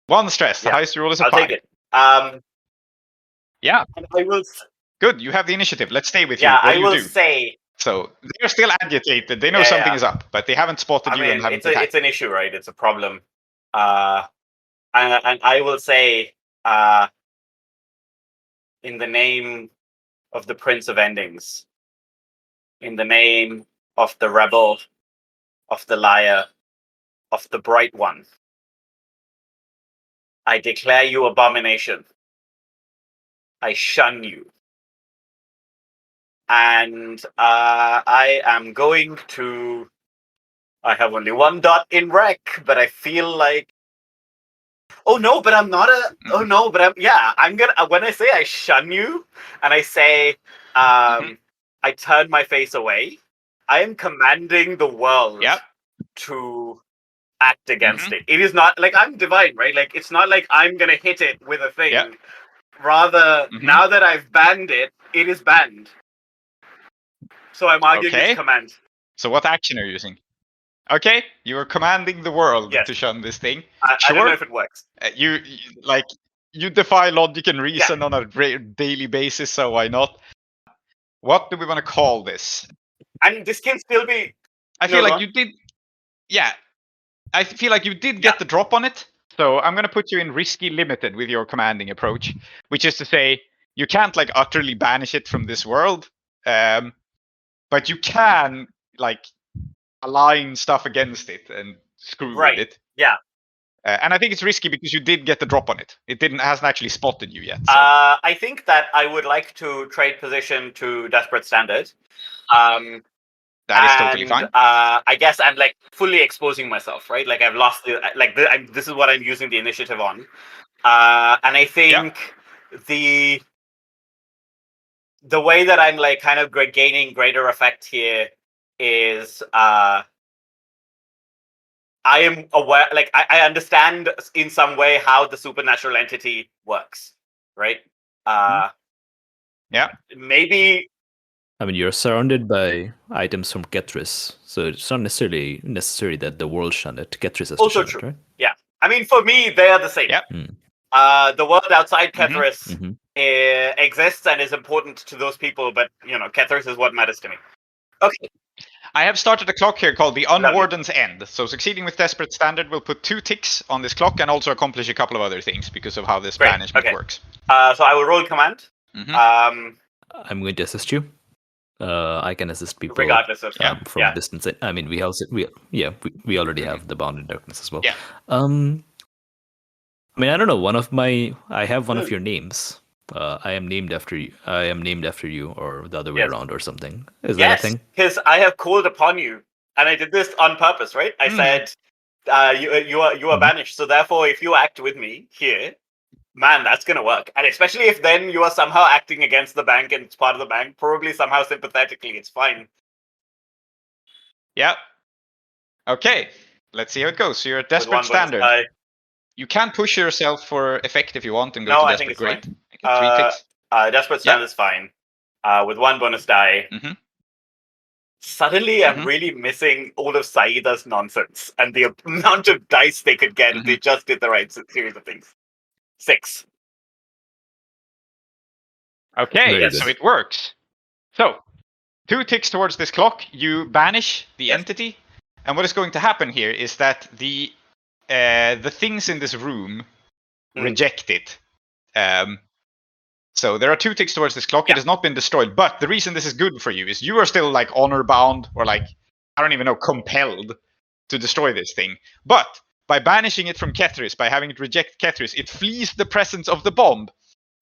1 stress. The highest you roll is a 5. I'll take it. Yeah. And I will. Good. You have the initiative. Let's stay with you. Yeah, What do I will you do? say. So they're still agitated. They know something is up, but they haven't spotted you and haven't attacked. It's an issue, right? It's a problem. And I will say, in the name of the Prince of Endings, in the name of the rebel, of the liar, of the bright one, I declare you abomination. I shun you. And I am going to... I have only 1 dot in rec, but I feel like... Oh no, but I'm not a... Oh no, but I'm gonna... When I say I shun you, and I say I turn my face away, I am commanding the world to act against it. It is not... Like, I'm divine, right? Like, it's not like I'm gonna hit it with a thing. Yep. Rather, now that I've banned it, it is banned. So I'm arguing its command. So what action are you using? Okay, you are commanding the world to shun this thing. I don't know if it works. You defy logic and reason on a daily basis, so why not? What do we want to call this? And this can still be... I feel like you did... Yeah, I feel like you did get the drop on it. So I'm going to put you in risky limited with your commanding approach, which is to say you can't like utterly banish it from this world. but you can like align stuff against it and screw with it. Yeah. And I think it's risky because you did get the drop on it. It hasn't actually spotted you yet. So. I think that I would like to trade position to Desperate Standard. That is totally fine. I guess I'm like fully exposing myself, right? Like I've lost this is what I'm using the initiative on. And I think the way that I'm like kind of gaining greater effect here is I am aware, like I understand in some way how the supernatural entity works, right? Maybe. I mean, you're surrounded by items from Kethris, so it's not necessarily necessary that the world shun it. Kethris has also to shun true. it, right? Yeah, I mean, for me, they are the same. Yep. The world outside Kethris exists and is important to those people, but Kethris is what matters to me. Okay. I have started a clock here called the Unwarden's End. So succeeding with Desperate Standard will put 2 ticks on this clock and also accomplish a couple of other things because of how this banishment works. So I will roll command. I'm going to assist you. I can assist people regardless of from distance. I mean, we already have the Bounded Darkness as well. Yeah. I mean, I don't know. I have one of your names. I am named after you. Or the other way around, or something. Is that a thing? Because I have called upon you, and I did this on purpose, right? I said, "You are banished." So therefore, if you act with me here, man, that's gonna work. And especially if then you are somehow acting against the bank and it's part of the bank, probably somehow sympathetically, it's fine. Yeah. Okay. Let's see how it goes. So you're at Desperate Standard. You can push yourself for effect if you want and go to Desperate Great. 3 ticks. Desperate Standard is fine. With 1 bonus die. Suddenly, I'm really missing all of Saida's nonsense and the amount of dice they could get if they just did the right series of things. 6. Okay, so it works. So, 2 ticks towards this clock. You banish the entity, and what is going to happen here is that the things in this room reject it. So there are 2 ticks towards this clock. It has not been destroyed, but the reason this is good for you is you are still like honor bound or like I don't even know compelled to destroy this thing. But by banishing it from Kethris, by having it reject Kethris, it flees the presence of the bomb,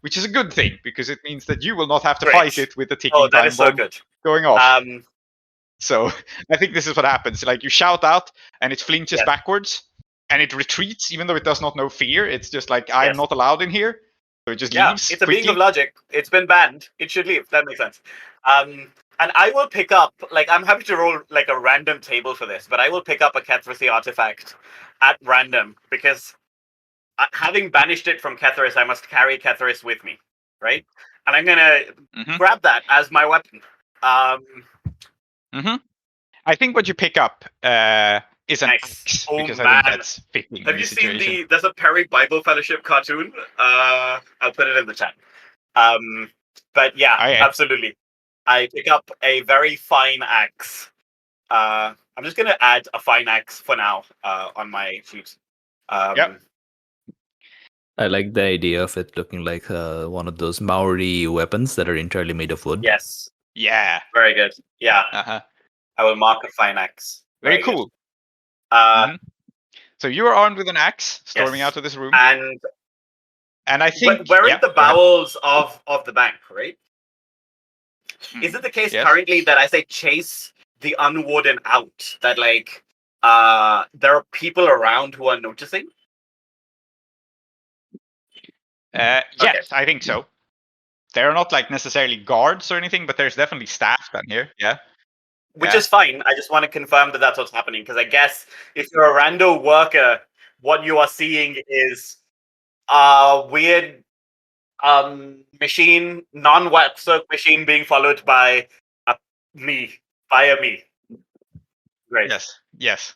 which is a good thing because it means that you will not have to fight it with the ticking time bomb going off. So I think this is what happens. Like you shout out and it flinches backwards and it retreats even though it does not know fear. It's just like I'm not allowed in here. So it just leaves. It's a being of logic. It's been banned. It should leave. That makes sense. And I will pick up, like, I'm happy to roll like a random table for this, but I will pick up a Kethrisi artifact at random because having banished it from Kethris, I must carry Kethris with me, right? And I'm gonna grab that as my weapon. I think what you pick up is an axe because I think that's fitting. Have you seen there's a Perry Bible Fellowship cartoon? I'll put it in the chat. But yeah, absolutely. I pick up a very fine axe. I'm just gonna add a fine axe for now on my sheet. I like the idea of it looking like one of those Maori weapons that are entirely made of wood. Yes. Yeah. Very good. Yeah. I will mark a fine axe. Very cool. So you are armed with an axe, storming out of this room. And I think we're in the bowels of the bank, right? Is it the case currently that I say chase the unwarden out? That like there are people around who are noticing? Yes, I think so. They're not like necessarily guards or anything, but there's definitely staff down here. Yeah. Which is fine. I just want to confirm that that's what's happening because I guess if you're a rando worker, what you are seeing is a weird machine, non-work machine being followed by me. Great. Yes.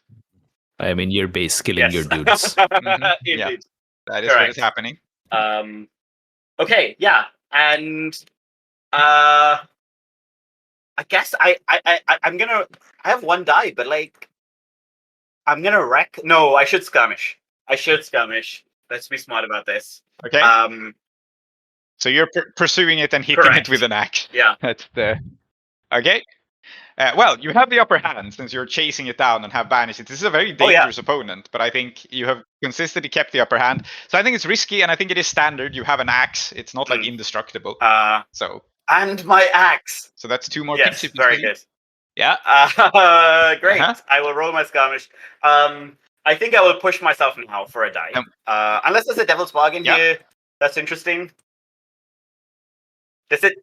I mean, you're base killing your dudes. Indeed. Yeah. That is what is happening. Okay, yeah, and I guess I'm gonna. I have 1 die, but like, I'm gonna wreck. No, I should skirmish. Let's be smart about this. Okay. So you're pursuing it and hitting it with an axe. Yeah. That's the. Okay. Well, you have the upper hand since you're chasing it down and have banished it. This is a very dangerous opponent, but I think you have consistently kept the upper hand. So I think it's risky, and I think it is standard. You have an axe. It's not like indestructible. And my axe. So that's 2 more yes, ticks. Very good. Yeah. Great. I will roll my skirmish. I think I will push myself now for a die. Unless there's a devil's bargain here. That's interesting. Is it?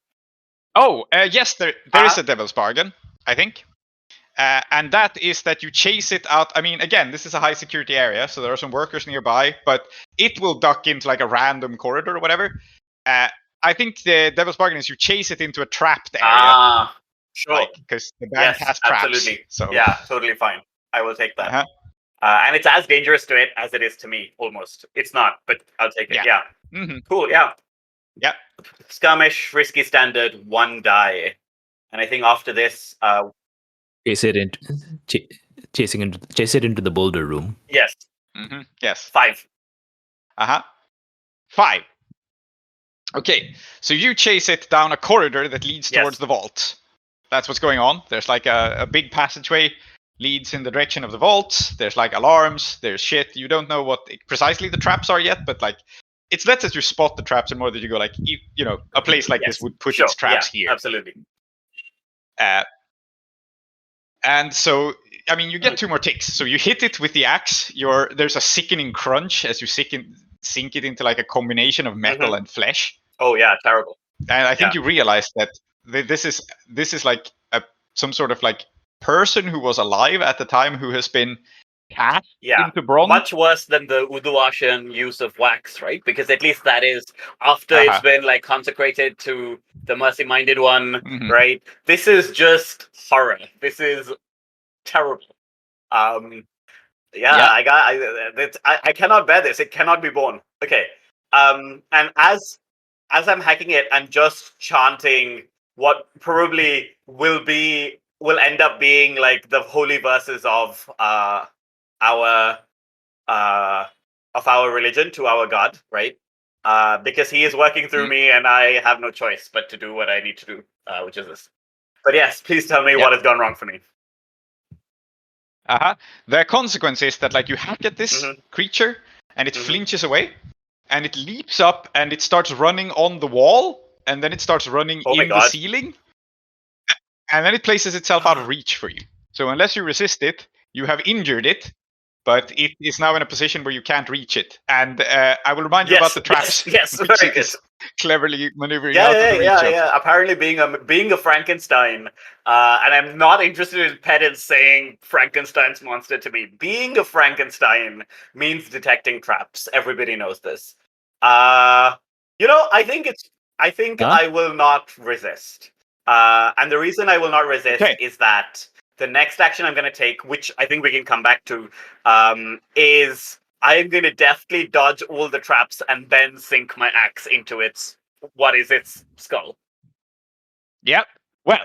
Oh, yes, there is a devil's bargain, I think. And that is that you chase it out. I mean, again, this is a high security area, so there are some workers nearby, but it will duck into like a random corridor or whatever. I think the devil's bargain is you chase it into a trapped area. Sure. Because the bank has traps. Absolutely. So. Yeah, totally fine. I will take that. And it's as dangerous to it as it is to me, almost. It's not, but I'll take it. Yeah. Cool, yeah. Yeah. Skirmish, risky standard, 1 die. And I think after this... chase it into the boulder room. Yes. Yes. 5. 5. Okay, so you chase it down a corridor that leads towards the vault. That's what's going on. There's like a big passageway leads in the direction of the vault. There's like alarms. There's shit. You don't know what precisely the traps are yet, but like it's less that you spot the traps and more that you go like, you know, a place like this would put its traps here. Absolutely. And so, I mean, you get 2 more ticks. So you hit it with the axe. There's a sickening crunch as you sink it into like a combination of metal and flesh. Oh yeah, terrible. And I think you realize that this is like some sort of like person who was alive at the time who has been cast into bronze. Much worse than the Uduashan use of wax, right? Because at least that is after it's been like consecrated to the mercy-minded one, right? This is just horror. This is terrible. I cannot bear this. It cannot be borne. Okay. And as I'm hacking it, I'm just chanting what probably will end up being like the holy verses of our religion to our God, right? Because he is working through me, and I have no choice but to do what I need to do, which is this. But yes, please tell me what has gone wrong for me. The consequence is that like you hack at this creature, and it flinches away, and it leaps up, and it starts running on the wall, and then it starts running in the ceiling, and then it places itself out of reach for you. So unless you resist it, you have injured it, but it is now in a position where you can't reach it. And I will remind you about the traps. Yes, very good. Cleverly maneuvering out of the reach. Yeah. Apparently being a Frankenstein, and I'm not interested in pedants saying Frankenstein's monster to me. Being a Frankenstein means detecting traps. Everybody knows this. I think I will not resist. And the reason I will not resist is that the next action I'm going to take, which I think we can come back to, is I am going to deftly dodge all the traps and then sink my axe into its skull. Yep. Well,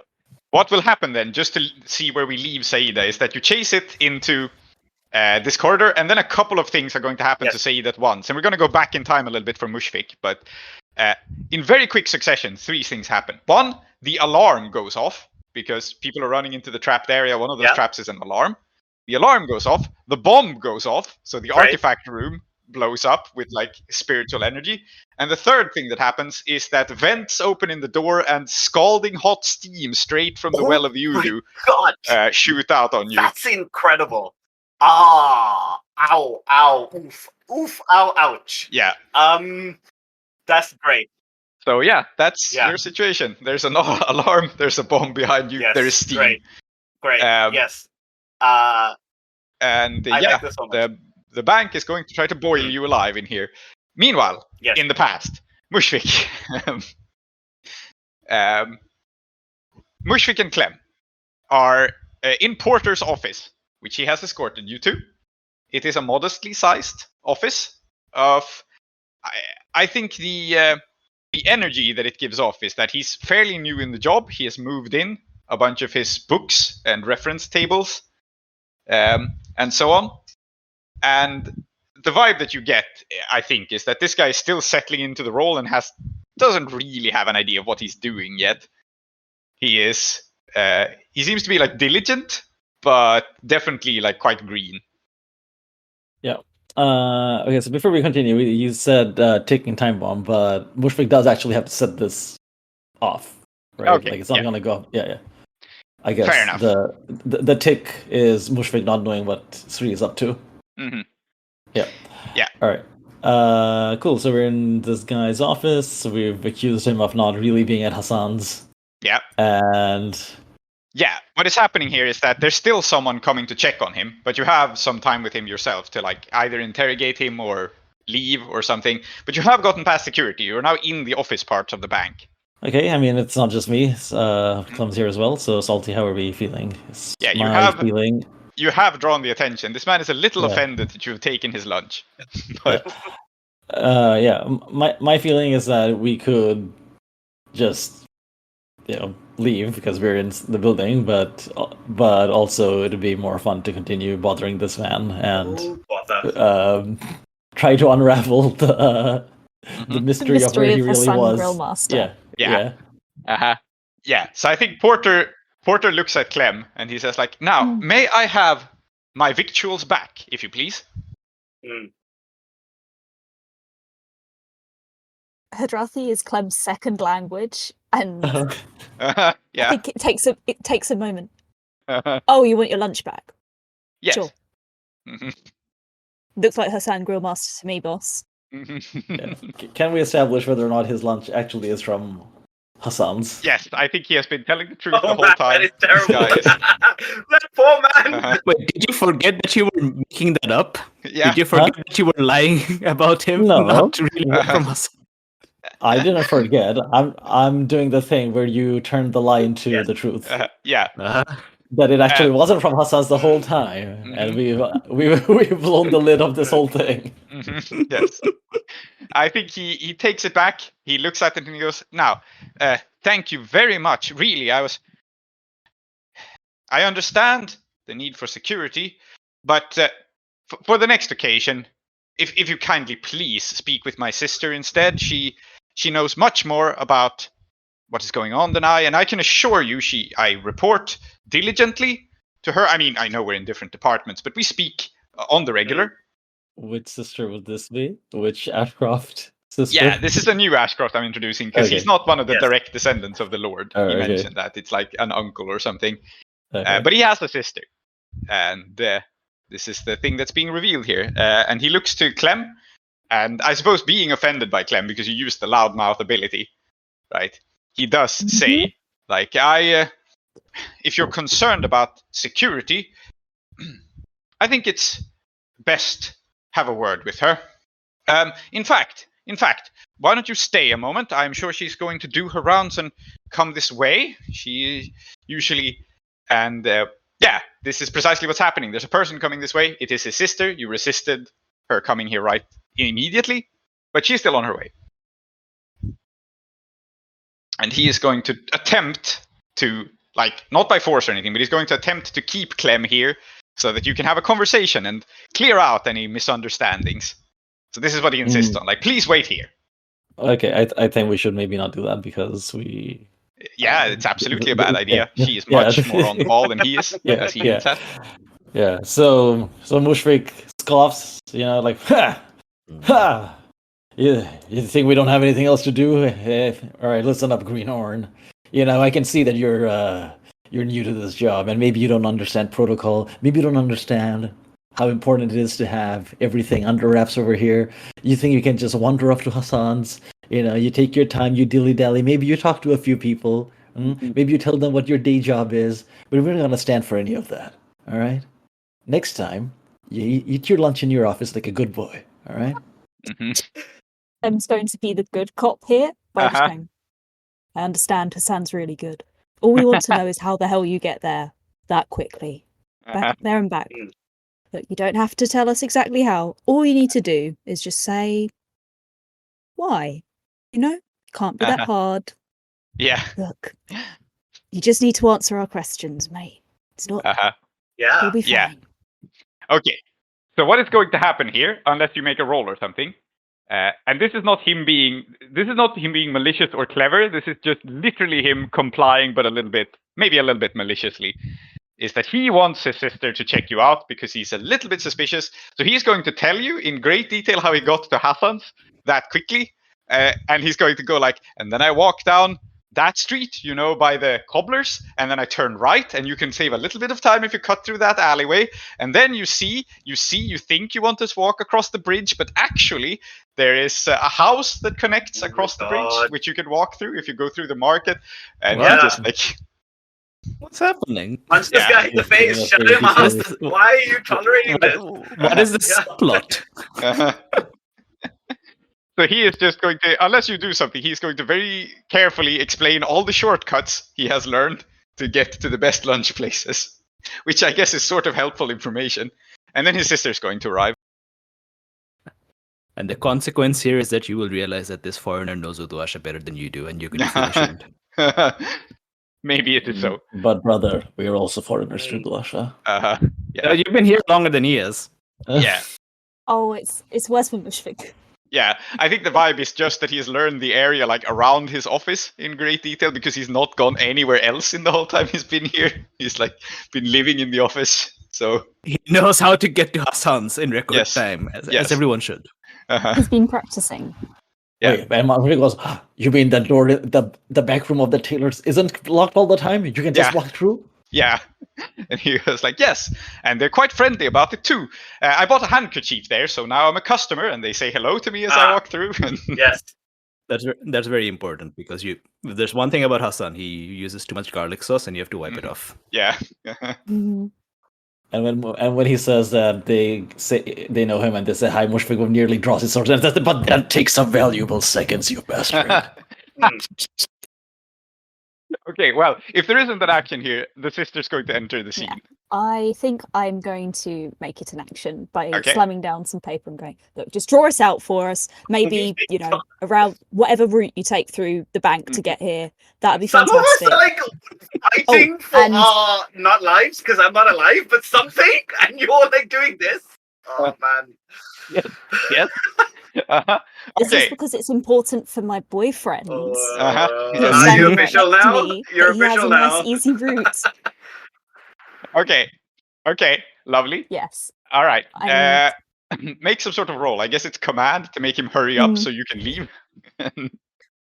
what will happen then, just to see where we leave Saida, is that you chase it into this corridor, and then a couple of things are going to happen to Saida at once. And we're going to go back in time a little bit for Mushfiq, but in very quick succession, 3 things happen. 1, the alarm goes off, because people are running into the trapped area. One of those traps is an alarm. The alarm goes off. The bomb goes off. So the artifact room blows up with like spiritual energy. And the third thing that happens is that vents open in the door and scalding hot steam straight from the well of the Udu shoot out on you. That's incredible. Ow, oof, ow, ouch. Yeah. That's great. So yeah, that's your situation. There's an alarm. There's a bomb behind you. Yes, there is steam. Great. Yes. And like this so much. The bank is going to try to boil you alive in here. Meanwhile, in the past, Mushfiq, Mushfiq and Clem are in Porter's office, which he has escorted you to. It is a modestly sized office of, I think the energy that it gives off is that he's fairly new in the job. He has moved in a bunch of his books and reference tables, and so on. And the vibe that you get, I think, is that this guy is still settling into the role and doesn't really have an idea of what he's doing yet. He is he seems to be like diligent, but definitely like quite green. Yeah. Okay, so before we continue, you said ticking time bomb, but Mushfiq does actually have to set this off, right? Okay, Like it's not gonna go. Yeah. I guess fair enough. The tick is Mushfiq not knowing what Sree is up to. Mm-hmm. Yeah. Yeah. All right. Cool. So we're in this guy's office. We've accused him of not really being at Hassan's. Yeah. And yeah, what is happening here is that there's still someone coming to check on him, but you have some time with him yourself to like either interrogate him or leave or something. But you have gotten past security. You're now in the office part of the bank. Okay, I mean, it's not just me. Clem's here as well. So, Salty, how are we feeling? Yeah, you have drawn the attention. This man is a little offended that you've taken his lunch. But my feeling is that we could just leave because we're in the building, but also it'd be more fun to continue bothering this man and try to unravel the mystery of where he really was. Grill master. Yeah. Yeah. So I think Porter looks at Clem and he says like, now, may I have my victuals back, if you please? Hadrathi is Clem's second language, and yeah. I think it takes a moment. Oh, you want your lunch back? Yes. Sure. Looks like Hassan Grill Master to me, boss. Yeah. Can we establish whether or not his lunch actually is from Hassan's? Yes, I think he has been telling the truth the whole time. That is terrible. That poor man. Wait, did you forget that you were making that up? Yeah. Did you forget that you were lying about him? No. Not really from Hassan. I didn't forget. I'm doing the thing where you turn the lie into the truth. Yeah. That it actually wasn't from Hassan's the whole time, and we've blown the lid of this whole thing. Yes. I think he takes it back. He looks at it and he goes, "Now, thank you very much. Really, I understand the need for security, but for the next occasion, if you kindly please speak with my sister instead. She knows much more about what is going on than I, and I can assure you I report diligently to her. I mean, I know we're in different departments, but we speak on the regular." Which sister would this be? Which Ashcroft sister? Yeah, this is a new Ashcroft I'm introducing, because he's not one of the direct descendants of the Lord. He mentioned that. It's like an uncle or something. But he has a sister. And this is the thing that's being revealed here. And he looks to Clem, and I suppose being offended by Clem because you used the loudmouth ability, right? He does say, like, if you're concerned about security, I think it's best have a word with her. In fact, why don't you stay a moment? I'm sure she's going to do her rounds and come this way. She usually, and this is precisely what's happening. There's a person coming this way. It is his sister. You resisted her coming here right immediately, but she's still on her way. And he is going to attempt to, like, not by force or anything, but he's going to attempt to keep Clem here so that you can have a conversation and clear out any misunderstandings. So this is what he insists on. Like, please wait here. Okay, I think we should maybe not do that because we... Yeah, it's absolutely a bad idea. She is much more on the ball than he is, as he hints at. Yeah, so Mushfiq scoffs, like, ha! You think we don't have anything else to do? All right, listen up, Greenhorn. I can see that you're new to this job, and maybe you don't understand protocol. Maybe you don't understand how important it is to have everything under wraps over here. You think you can just wander off to Hassan's. You take your time, you dilly-dally. Maybe you talk to a few people. Maybe you tell them what your day job is. But we're not going to stand for any of that, all right? Next time, you eat your lunch in your office like a good boy, all right? I'm going to be the good cop here by just going, I understand Hassan's really good. All we want to know is how the hell you get there that quickly. Back there and back. Look, you don't have to tell us exactly how. All you need to do is just say, why? Can't be that hard. Yeah. Look, you just need to answer our questions, mate. It's not... Yeah. You'll be fine. Yeah. Okay. So what is going to happen here, unless you make a roll or something, and this is not him being malicious or clever. This is just literally him complying, but a little bit maybe a little bit maliciously, is that he wants his sister to check you out because he's a little bit suspicious. So he's going to tell you in great detail how he got to Hassan's that quickly. And he's going to go like, and then I walk down that street, by the cobblers, and then I turn right, and you can save a little bit of time if you cut through that alleyway. And then you think you want to walk across the bridge, but actually there is a house that connects across the bridge, which you can walk through if you go through the market. And you're just like, what's happening? Punch this guy in the face, shut him up. Why are you tolerating this? What is this plot? So he is just going to, unless you do something, he's going to very carefully explain all the shortcuts he has learned to get to the best lunch places, which I guess is sort of helpful information. And then his sister's going to arrive. And the consequence here is that you will realize that this foreigner knows Uduasha better than you do, and you're going to feel ashamed. Maybe it is so. But brother, we are also foreigners to Uduasha. Yeah. You've been here longer than he is. Yeah. Oh, it's worse than Mushfiq. Yeah, I think the vibe is just that he's learned the area like around his office in great detail because he's not gone anywhere else in the whole time he's been here. He's like been living in the office, so he knows how to get to Hassan's in record time, as everyone should. He's been practicing. Yeah, wait, and Mushfiq goes, "You mean the door, the back room of the tailors isn't locked all the time? You can just walk through?" Yeah. And he was like, yes. And they're quite friendly about it too. I bought a handkerchief there, so now I'm a customer, and they say hello to me as I walk through. Yes. That's very important because there's one thing about Hassan, he uses too much garlic sauce and you have to wipe it off. Yeah. Mm-hmm. And when he says that they say they know him and they say hi, Mushfiq nearly draws his sword and says, "But that takes some valuable seconds, you bastard." Okay, well, if there isn't an action here, the sister's going to enter the scene. Yeah. I think I'm going to make it an action by slamming down some paper and going, "Look, just draw us out for us. Maybe, around whatever route you take through the bank to get here. That'd be fantastic." Like fighting for not lives, because I'm not alive, but something, and you're like doing this. Oh, man. Yes. This is because it's important for my boyfriend. Are you official now? You're official now. Nice, easy route. Okay. Lovely. Yes. All right. Make some sort of roll. I guess it's command to make him hurry up so you can leave.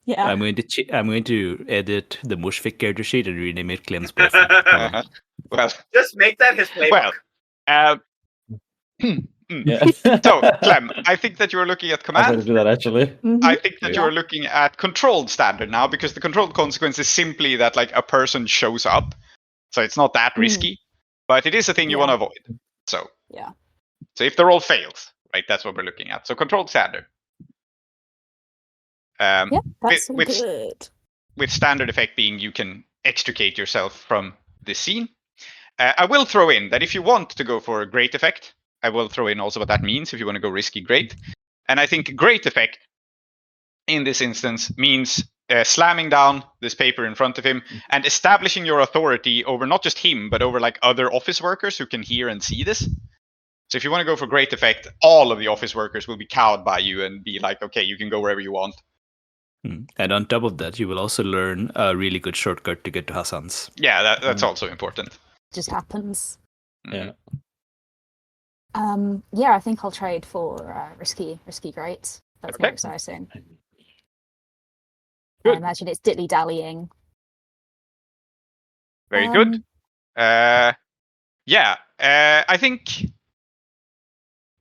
Yeah. I'm going to edit the Mushfiq character sheet and rename it Clem's boyfriend. Well, just make that his playbook. Well, So, Clem, I think that you're looking at command. I was going to do that, actually. Mm-hmm. I think that you're looking at controlled standard now, because the controlled consequence is simply that like a person shows up. So it's not that risky, but it is a thing you want to avoid. So So if the roll fails, right, that's what we're looking at. So controlled standard. That's good. With standard effect being you can extricate yourself from this scene. I will throw in that if you want to go for a great effect, I will throw in also what that means if you want to go risky great. And I think great effect in this instance means slamming down this paper in front of him and establishing your authority over not just him, but over like other office workers who can hear and see this. So if you want to go for great effect, all of the office workers will be cowed by you and be like, okay, you can go wherever you want. And on top of that, you will also learn a really good shortcut to get to Hassan's. Yeah, that's also important. Just happens. Yeah. I think I'll trade for risky great. That's more exciting. Good. I imagine it's dilly-dallying. Very good. I think.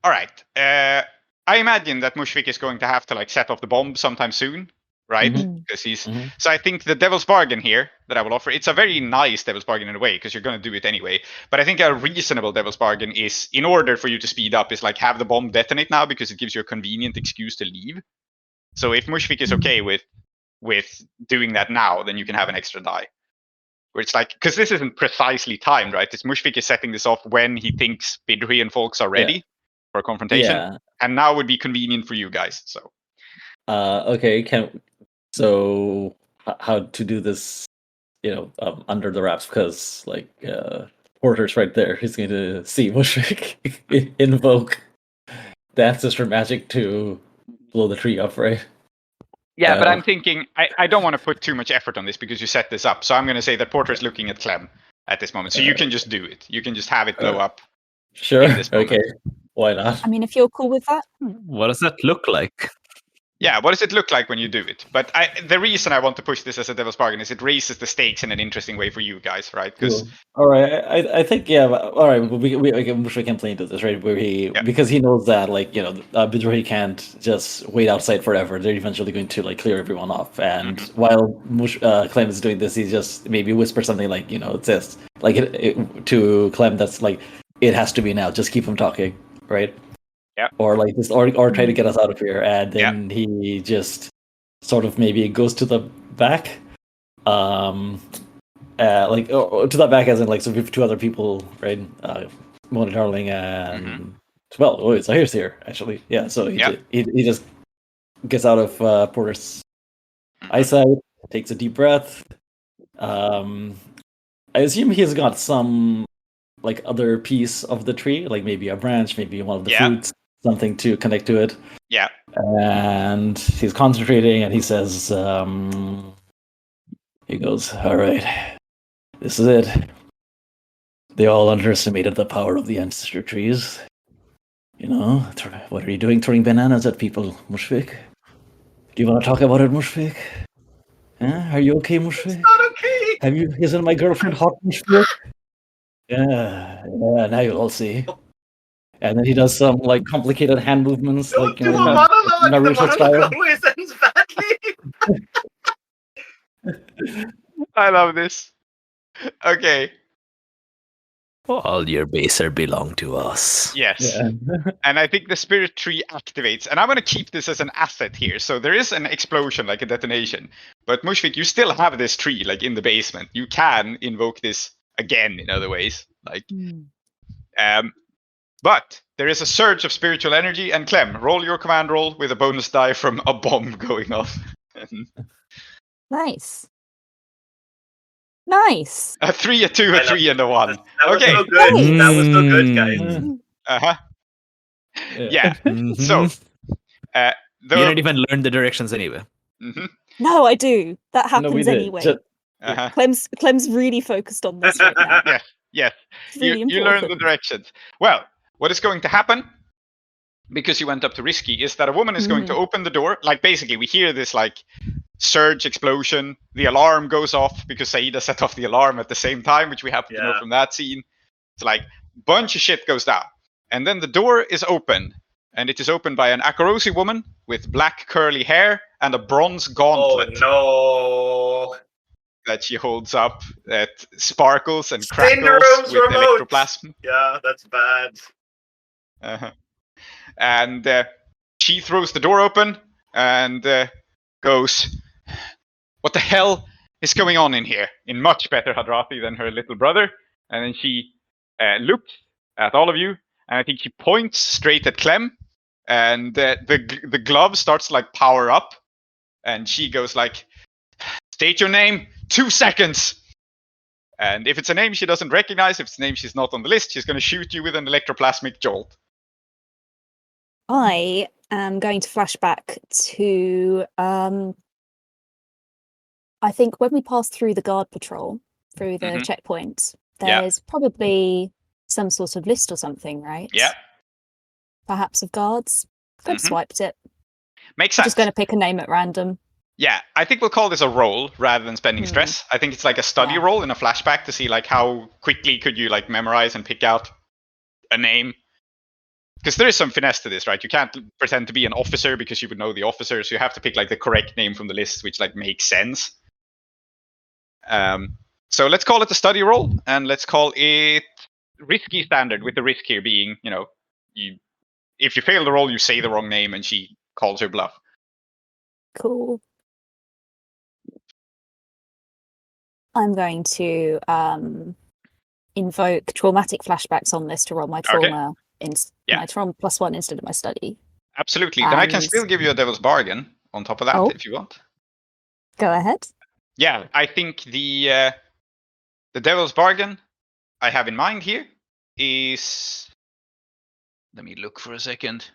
All right. I imagine that Mushfiq is going to have to like set off the bomb sometime soon, right? Because he's. So I think the devil's bargain here that I will offer. It's a very nice devil's bargain in a way because you're going to do it anyway. But I think a reasonable devil's bargain is, in order for you to speed up, is like have the bomb detonate now because it gives you a convenient excuse to leave. So if Mushfiq is okay with doing that now, then you can have an extra die. Where it's like, because this isn't precisely timed, right? This Mushfiq is setting this off when he thinks Bidrohi and folks are ready for a confrontation. Yeah. And now would be convenient for you guys. So so how to do this, under the wraps, because like Porter's right there. He's going to see Mushfiq invoke the ancestor magic to blow the tree up, right? Yeah, but I'm thinking I don't want to put too much effort on this because you set this up. So I'm going to say that Porter is looking at Clem at this moment. So you can just do it. You can just have it blow up. Sure. Okay. Why not? I mean, if you're cool with that. What does that look like? Yeah, what does it look like when you do it? But the reason I want to push this as a devil's bargain is it raises the stakes in an interesting way for you guys, right? Because all right, I think all right, we can play into this, right? Where because he knows that Bidrohi can't just wait outside forever. They're eventually going to clear everyone off, and while Clem is doing this, he just maybe whispers something like it says to Clem that's like it has to be now. Just keep him talking, right? Yeah. Or or try to get us out of here, and then he just sort of maybe goes to the back, to the back as in so we have two other people, right? Mona Darling and Zahir's here actually. Yeah, so he just gets out of Porter's eyesight, takes a deep breath. I assume he's got some other piece of the tree, like maybe a branch, maybe one of the fruits. Something to connect to it. Yeah. And he's concentrating and he says, he goes, all right, this is it. They all underestimated the power of the ancestor trees. What are you doing throwing bananas at people, Mushfiq? Do you want to talk about it, Mushfiq? Are you okay, Mushfiq? It's not okay. Isn't my girlfriend hot, Mushfiq? Yeah, now you'll all see. And then he does some complicated hand movements, Don't do a monologue. The monologue always ends badly. I love this. Okay. All your baser belong to us. Yes. Yeah. And I think the spirit tree activates. And I'm going to keep this as an asset here. So there is an explosion, like a detonation. But Mushfiq, you still have this tree in the basement. You can invoke this again in other ways. But there is a surge of spiritual energy. And Clem, roll your command roll with a bonus die from a bomb going off. Nice. A 3, a 2, a 3, and a 1. That was so good. That was so good, guys. Uh-huh. Yeah. So, you didn't even learn the directions anyway. No, I do. That happens anyway. Clem's really focused on this right now. Yes. Really you learn the directions. Well, what is going to happen, because you went up to risky, is that a woman is going to open the door. Basically, we hear this surge explosion. The alarm goes off because Saida set off the alarm at the same time, which we happen to know from that scene. It's bunch of shit goes down. And then the door is open. And it is opened by an Akarosi woman with black curly hair and a bronze gauntlet. Oh, no. That she holds up that sparkles and crackles with electroplasm. Yeah, that's bad. And she throws the door open and goes, "What the hell is going on in here?" In much better Hadrati than her little brother. And then she looks at all of you, and I think she points straight at Clem. And the glove starts to power up, and she goes "State your name, 2 seconds." And if it's a name she doesn't recognize, if it's a name she's not on the list, she's going to shoot you with an electroplasmic jolt. I am going to flash back to I think when we passed through the guard patrol, through the checkpoint, there's probably some sort of list or something, right? Yeah. Perhaps of guards. I've swiped it. Makes sense. I'm just going to pick a name at random. Yeah, I think we'll call this a roll rather than spending stress. I think it's a study roll in a flashback to see how quickly could you memorize and pick out a name. Because there is some finesse to this, right? You can't pretend to be an officer because you would know the officers. You have to pick the correct name from the list, which makes sense. So let's call it a study roll, and let's call it risky standard, with the risk here being, if you fail the roll, you say the wrong name and she calls her bluff. Cool. I'm going to invoke traumatic flashbacks on this to roll my trauma my trauma +1 instead of my study. Absolutely. Then I can still give you a devil's bargain on top of that if you want. Go ahead. Yeah, I think the devil's bargain I have in mind here is, let me look for a second.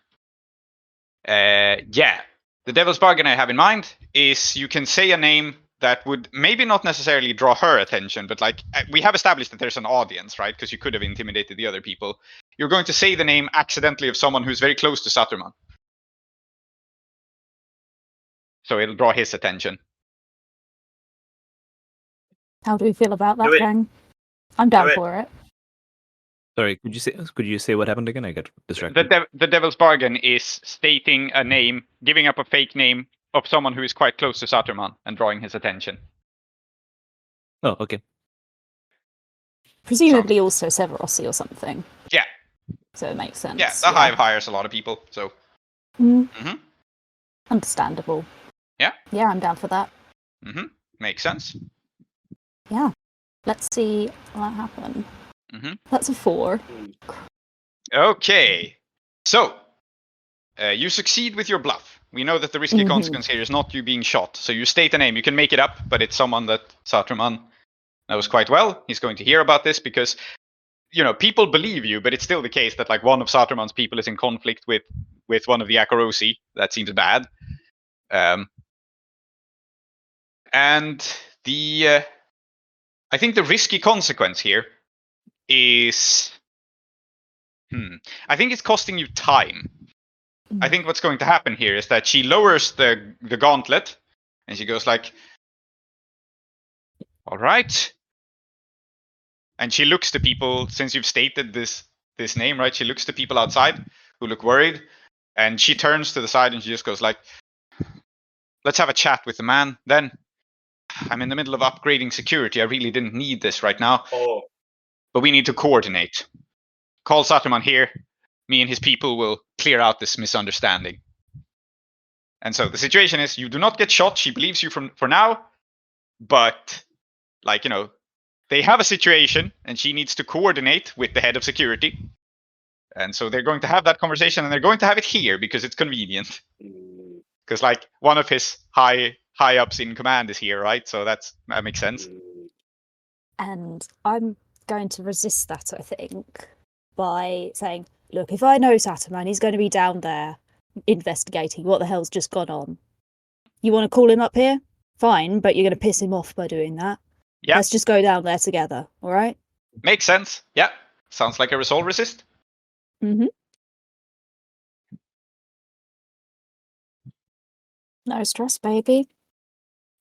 The The devil's bargain I have in mind is you can say a name that would maybe not necessarily draw her attention, but like we have established that there's an audience, right? Because you could have intimidated the other people. You're going to say the name accidentally of someone who's very close to Saturman. So it'll draw his attention. How do we feel about that, gang? I'm down for it. Sorry, could you say what happened again? I got distracted. The devil's bargain is stating a name, giving up a fake name of someone who is quite close to Saturman and drawing his attention. Oh, okay. Presumably also Severossi or something. Yeah. So it makes sense. Yeah, the Hive hires a lot of people, so. Understandable. Yeah. Yeah, I'm down for that. Makes sense. Yeah. Let's see what happened. That's a 4. Okay. So, you succeed with your bluff. We know that the risky consequence here is not you being shot. So you state a name. You can make it up, but it's someone that Saturman knows quite well. He's going to hear about this because, people believe you, but it's still the case that like one of Saturman's people is in conflict with one of the Akorosi. That seems bad. And I think the risky consequence here is, I think it's costing you time. I think what's going to happen here is that she lowers the gauntlet, and she goes like, "All right," and she looks to people. Since you've stated this name, right? She looks to people outside who look worried, and she turns to the side and she just goes like, "Let's have a chat with the man." Then, I'm in the middle of upgrading security. I really didn't need this right now. But we need to coordinate. Call Saturman here. Me and his people will clear out this misunderstanding. And so the situation is you do not get shot. She believes you for now. But, they have a situation and she needs to coordinate with the head of security. And so they're going to have that conversation and they're going to have it here because it's convenient. Because, one of his high-ups in command is here, right? So that makes sense. And I'm going to resist that, I think, by saying, look, if I know Saturman, he's going to be down there investigating what the hell's just gone on. You want to call him up here? Fine, but you're going to piss him off by doing that. Yeah. Let's just go down there together, all right? Makes sense. Yeah. Sounds like a resolve resist. No stress, baby.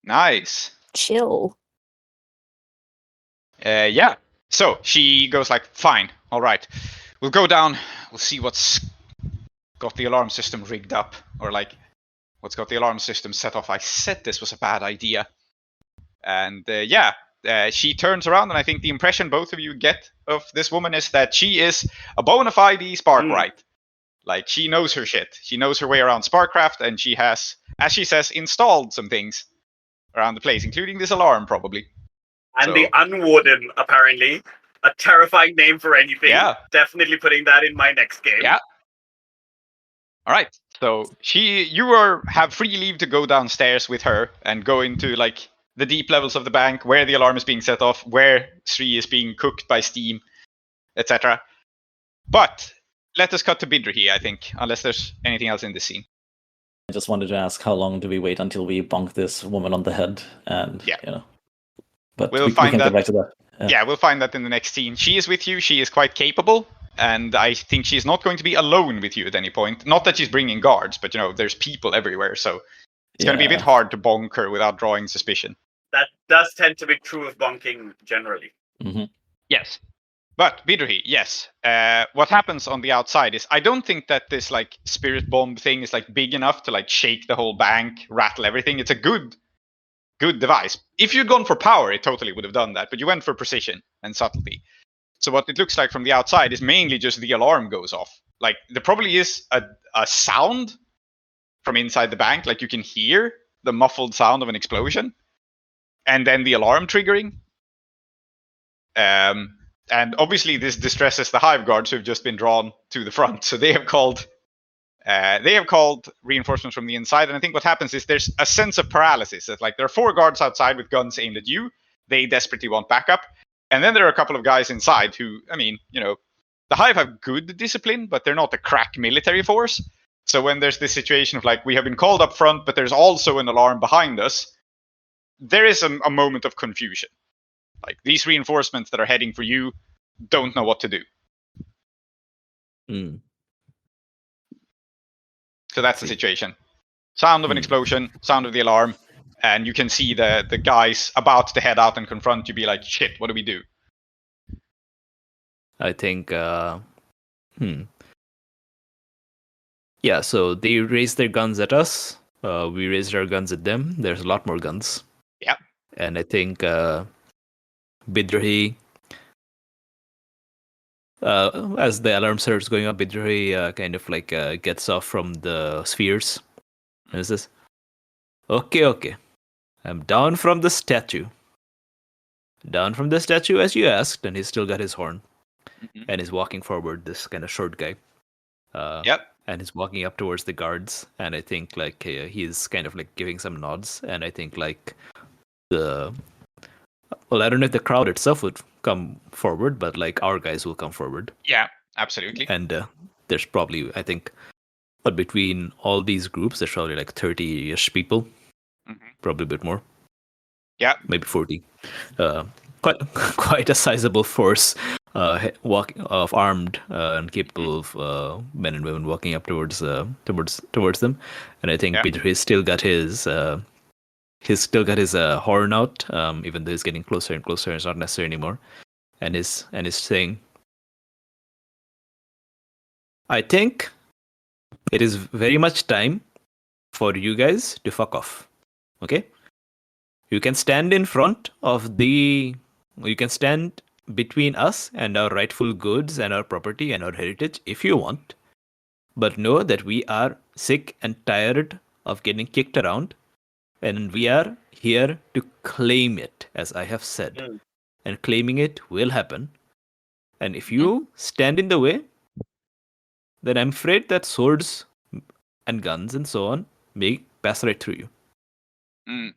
Nice. Chill. Yeah. So she goes like, fine, all right. We'll go down. We'll see what's got the alarm system rigged up. Or what's got the alarm system set off. I said this was a bad idea. And she turns around and I think the impression both of you get of this woman is that she is a bona fide Sparkwright. She knows her shit. She knows her way around Sparkcraft and she has, as she says, installed some things around the place, including this alarm probably. And the Unwarden, apparently. A terrifying name for anything. Yeah. Definitely putting that in my next game. Yeah. All right. So you have free leave to go downstairs with her and go into the deep levels of the bank where the alarm is being set off, where Sree is being cooked by steam, etc. But let us cut to Bidrohi, I think, unless there's anything else in this scene. I just wanted to ask, how long do we wait until we bonk this woman on the head? And but we can get back to that. Yeah, we'll find that in the next scene. She is with you. She is quite capable. And I think she's not going to be alone with you at any point. Not that she's bringing guards, but, there's people everywhere. So it's going to be a bit hard to bonk her without drawing suspicion. That does tend to be true of bonking generally. Yes. But, Bidrohi, yes. What happens on the outside is I don't think that this, spirit bomb thing is, big enough to, shake the whole bank, rattle everything. It's a good device. If you'd gone for power, it totally would have done that, but you went for precision and subtlety. So what it looks like from the outside is mainly just the alarm goes off. There probably is a sound from inside the bank, you can hear the muffled sound of an explosion, and then the alarm triggering. And obviously this distresses the Hive guards who've just been drawn to the front, so they have called reinforcements from the inside, and I think what happens is there's a sense of paralysis. That there are 4 guards outside with guns aimed at you. They desperately want backup. And then there are a couple of guys inside who, the Hive have good discipline, but they're not a crack military force. So when there's this situation of like, we have been called up front, but there's also an alarm behind us, there is a moment of confusion. Like, these reinforcements that are heading for you don't know what to do. So that's the situation. Sound of an explosion, sound of the alarm, and you can see the guys about to head out and confront you be like, shit, what do we do? I think, yeah, so they raised their guns at us. We raised our guns at them. There's a lot more guns. Yeah. And I think Bidrohi, as the alarm starts going up, Bidrohi kind of like gets off from the spheres. And says, okay. I'm down from the statue. Down from the statue as you asked, and he's still got his horn. And he's walking forward, this kind of short guy. And he's walking up towards the guards, and I think like he's kind of like giving some nods, and I think like I don't know if the crowd itself would come forward, but like our guys will come forward. Yeah, absolutely. And there's probably, I think, but between all these groups, there's probably like 30-ish people, probably a bit more. Yeah, maybe 40. Quite a sizable force. Of armed and capable of men and women walking up towards them, and I think Bidrohi's still got his horn out, even though he's getting closer and closer. It's not necessary anymore, and is saying, "I think it is very much time for you guys to fuck off. Okay, you can stand in front of the. You can stand between us and our rightful goods and our property and our heritage if you want. But know that we are sick and tired of getting kicked around, and we are here to claim it, as I have said. And claiming it will happen. And if you stand in the way, then I'm afraid that swords and guns and so on may pass right through you."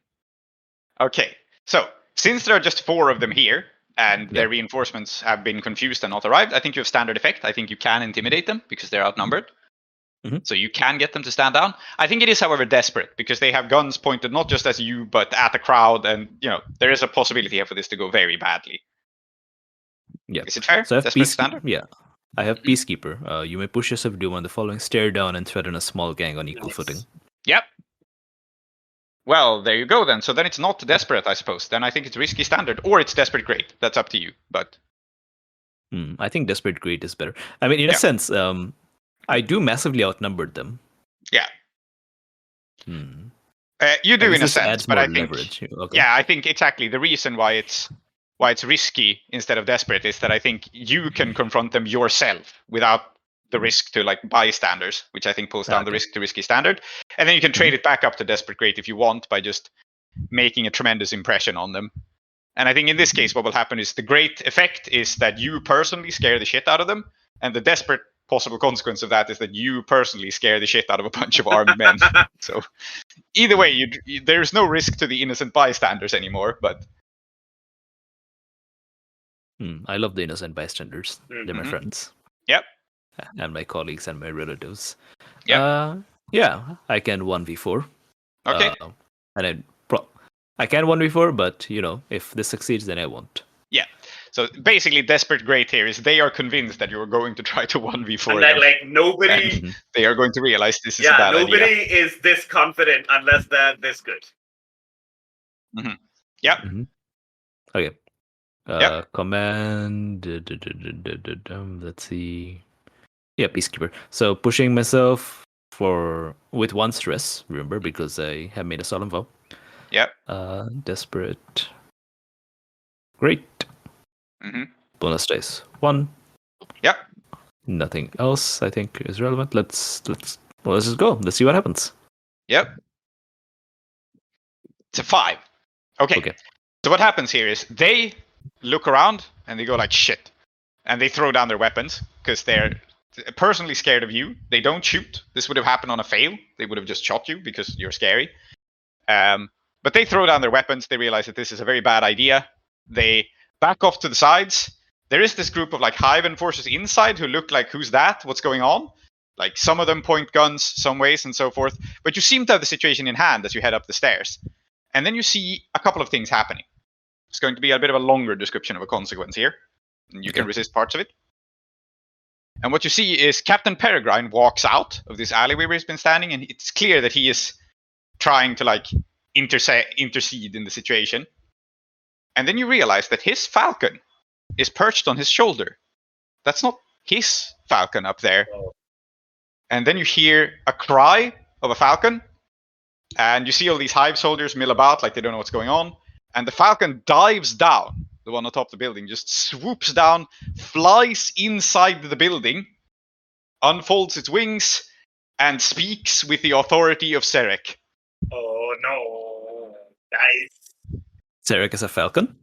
Okay, so since there are just 4 of them here, and their reinforcements have been confused and not arrived, I think you have standard effect. I think you can intimidate them because they're outnumbered. So you can get them to stand down. I think it is, however, desperate because they have guns pointed not just as you, but at the crowd, and there is a possibility here for this to go very badly. Yeah. Is it fair? So I have Desperate standard? Yeah. I have Peacekeeper. You may push your subdue on the following: stare down and threaten a small gang on equal footing. Yep. Well, there you go then. So then it's not desperate, I suppose. Then I think it's risky standard, or it's desperate great. That's up to you. But I think desperate great is better. I mean, in a sense, I do massively outnumber them. Yeah. You do in a sense, but I think I think exactly the reason why it's risky instead of desperate is that I think you can confront them yourself without the risk to like bystanders, which I think pulls down the risk to risky standard. And then you can trade it back up to desperate great if you want by just making a tremendous impression on them. And I think in this case, what will happen is the great effect is that you personally scare the shit out of them. And the desperate possible consequence of that is that you personally scare the shit out of a bunch of armed men. So either way, there's no risk to the innocent bystanders anymore. But I love the innocent bystanders. They're my friends. Yep. And my colleagues and my relatives. Yeah. I can 1v4. Okay. And I can 1v4, but if this succeeds, then I won't. Yeah. So basically, desperate great here is they are convinced that you are going to try to 1v4. And that like nobody. They are going to realize this is a bad idea. Nobody is this confident unless they're this good. Yeah. Okay. Command. Let's see. Yeah, Peacekeeper. So pushing myself with 1 stress, remember, because I have made a solemn vow. Yep. Desperate. Great. Bonus dice 1. Yep. Nothing else I think is relevant. Let's just go. Let's see what happens. Yep. It's a 5. Okay. So what happens here is they look around and they go like shit, and they throw down their weapons because they're personally scared of you. They don't shoot. This would have happened on a fail. They would have just shot you because you're scary. But they throw down their weapons. They realize that this is a very bad idea. They back off to the sides. There is this group of like Hive enforcers inside who look like, who's that? What's going on? Like some of them point guns some ways and so forth, but you seem to have the situation in hand as you head up the stairs. And then you see a couple of things happening. It's going to be a bit of a longer description of a consequence here. And you can resist parts of it. And what you see is Captain Peregrine walks out of this alleyway where he's been standing, and it's clear that he is trying to like intercede in the situation. And then you realize that his falcon is perched on his shoulder. That's not his falcon up there. And then you hear a cry of a falcon, and you see all these hive soldiers mill about like they don't know what's going on. And the falcon dives down, the one on top of the building, just swoops down, flies inside the building, unfolds its wings, and speaks with the authority of Serek. Oh no, nice. Serek is a falcon?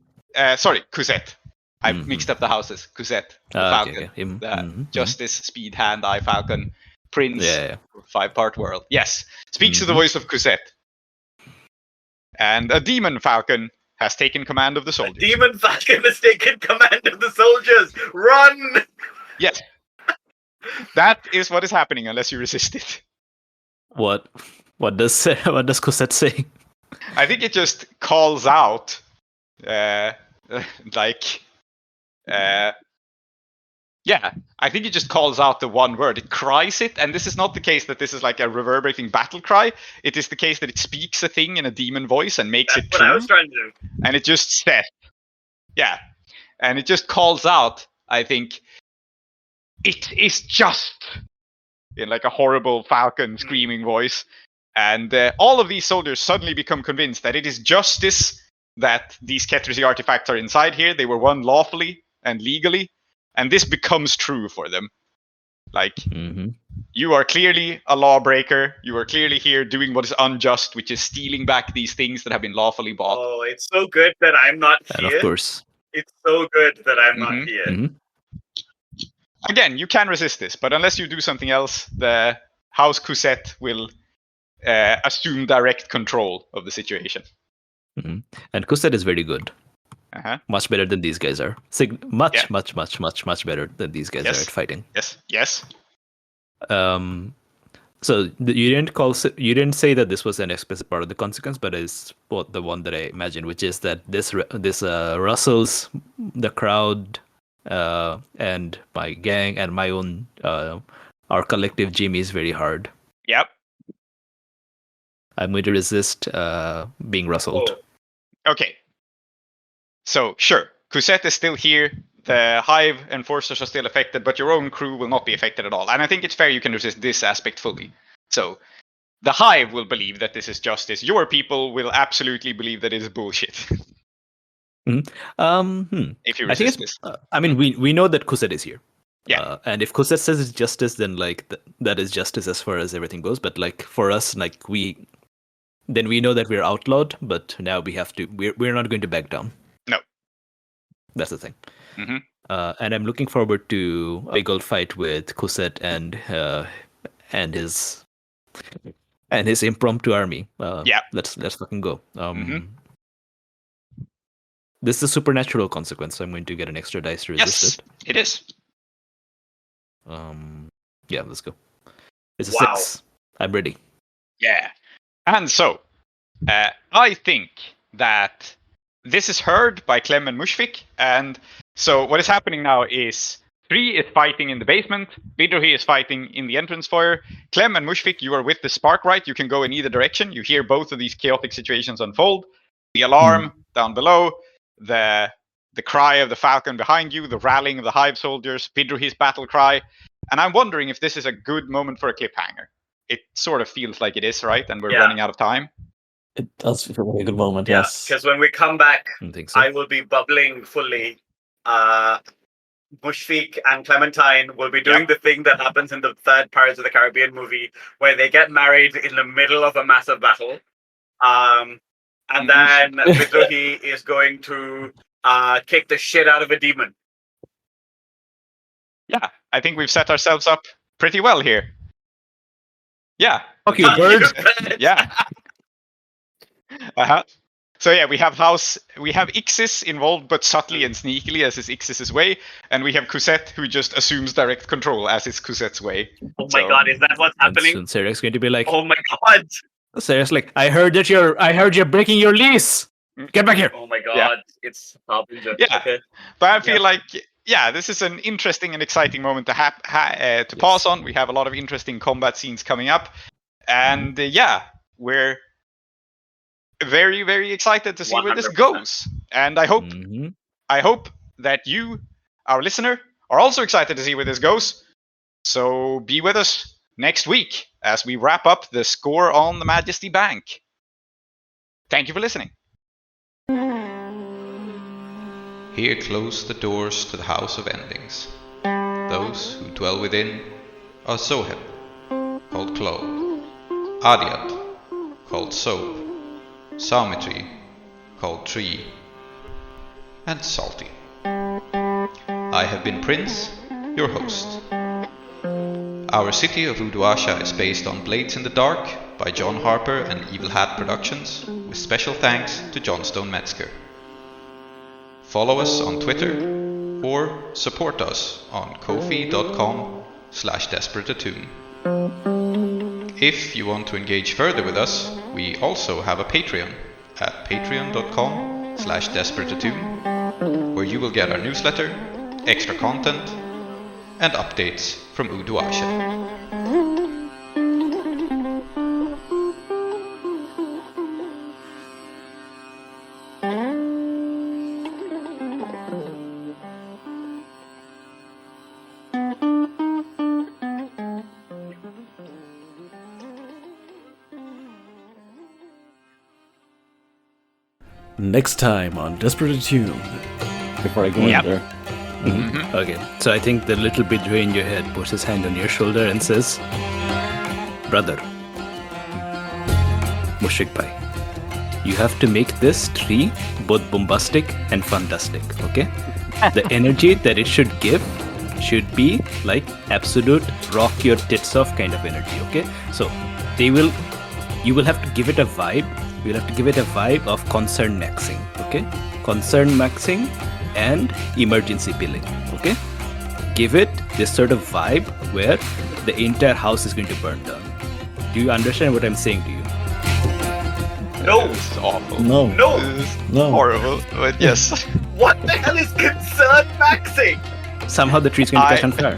Sorry, Cosette. I mixed up the houses. Cosette, the falcon. Okay. The Justice, Speed, Hand, Eye, Falcon, Prince, 5-part world. Yes, speaks to the voice of Cosette. And a demon falcon has taken command of the soldiers. A demon falcon has taken command of the soldiers! Run! Yes. That is what is happening unless you resist it. What does Cosette say? I think it just calls out I think it just calls out the one word. It cries it, and this is not the case that this is like a reverberating battle cry. It is the case that it speaks a thing in a demon voice and makes it true. That's what I was trying to do. And it just says, and it just calls out, I think, it is just, in like a horrible falcon screaming voice. And all of these soldiers suddenly become convinced that it is justice that these Ketrisi artifacts are inside here. They were won lawfully and legally. And this becomes true for them. Like, you are clearly a lawbreaker. You are clearly here doing what is unjust, which is stealing back these things that have been lawfully bought. Oh, it's so good that I'm not here. And of course. It's so good that I'm not here. Again, you can resist this, but unless you do something else, the House Cosette will assume direct control of the situation. And Cosette is very good. Much better than these guys are. Much better than these guys are at fighting. Yes. So you didn't say that this was an explicit part of the consequence, but it's the one that I imagined, which is that this rustles the crowd and my gang and my own our collective Jimmy's very hard. Yep. I'm going to resist being rustled. Okay. So, sure, Cosette is still here, the Hive enforcers are still affected, but your own crew will not be affected at all. And I think it's fair you can resist this aspect fully. So, the Hive will believe that this is justice. Your people will absolutely believe that it is bullshit. If you resist this. I mean, we know that Cosette is here. Yeah. And if Cosette says it's justice, then like that is justice as far as everything goes. But like for us, like we know that we're outlawed, but now we have to. We're not going to back down. No. That's the thing. And I'm looking forward to a big old fight with Cosette and his impromptu army. Let's fucking go. This is a supernatural consequence, so I'm going to get an extra dice to resist it. It is. Yeah, let's go. It's a 6. I'm ready. Yeah. And so, I think that this is heard by Clem and Mushfiq, and so what is happening now is Sree is fighting in the basement, Bidrohi is fighting in the entrance foyer. Clem and Mushfiq, you are with the spark right, you can go in either direction. You hear both of these chaotic situations unfold. The alarm down below, the cry of the falcon behind you, the rallying of the hive soldiers, Bidrohi's battle cry. And I'm wondering if this is a good moment for a cliffhanger. It sort of feels like it is, right? And we're running out of time. It does feel like a good moment, yes. Because when we come back, so. I will be bubbling fully. Mushfiq and Clementine will be doing the thing that happens in the third Pirates of the Caribbean movie, where they get married in the middle of a massive battle. And then Bidrohi is going to kick the shit out of a demon. Yeah, I think we've set ourselves up pretty well here. Yeah. Okay, birds. Yeah. So yeah, we have Ixis involved, but subtly and sneakily, as is Ixis's way, and we have Cosette, who just assumes direct control, as is Cosette's way. Oh my god, is that what's happening? And soon Sarek's going to be like, oh my god! Sarek's like, I heard you're breaking your lease. Get back here. Oh my god, Yeah. it's Harbinger. Yeah. Okay. But I feel like, this is an interesting and exciting moment to pass on. We have a lot of interesting combat scenes coming up, and we're very, very excited to see where this 100%. goes. And I hope that you, our listener, are also excited to see where this goes. So be with us next week as we wrap up the score on the Majesty Bank. Thank you for listening. Here close the doors to the House of Endings. Those who dwell within are Zoheb, called Klow, Aadiyat, called Soap, Saumitri, called Sree, and Salty. I have been Prince, your host. Our city of Uduasha is based on Blades in the Dark by John Harper and Evil Hat Productions, with special thanks to Johnstone Metzger. Follow us on Twitter or support us on kofi.com/desperateattune. If you want to engage further with us, we also have a Patreon at patreon.com/desperateattune, where you will get our newsletter, extra content, and updates from Uduasha. Next time on Desperate Attune. Before I go in there. Okay, so I think the little Bidrohi in your head puts his hand on your shoulder and says, Brother, Mushfiq Bhai, you have to make this tree both bombastic and fantastic, okay? The energy that it should give should be like absolute rock your tits off kind of energy, okay? So you will have to give it a vibe. You'll have to give it a vibe of concern maxing, okay? Concern maxing and emergency billing, okay? Give it this sort of vibe where the entire house is going to burn down. Do you understand what I'm saying to you? No! This is awful. No. This is No. horrible, but yes. What the hell is concern maxing? Somehow the tree's going to catch on fire.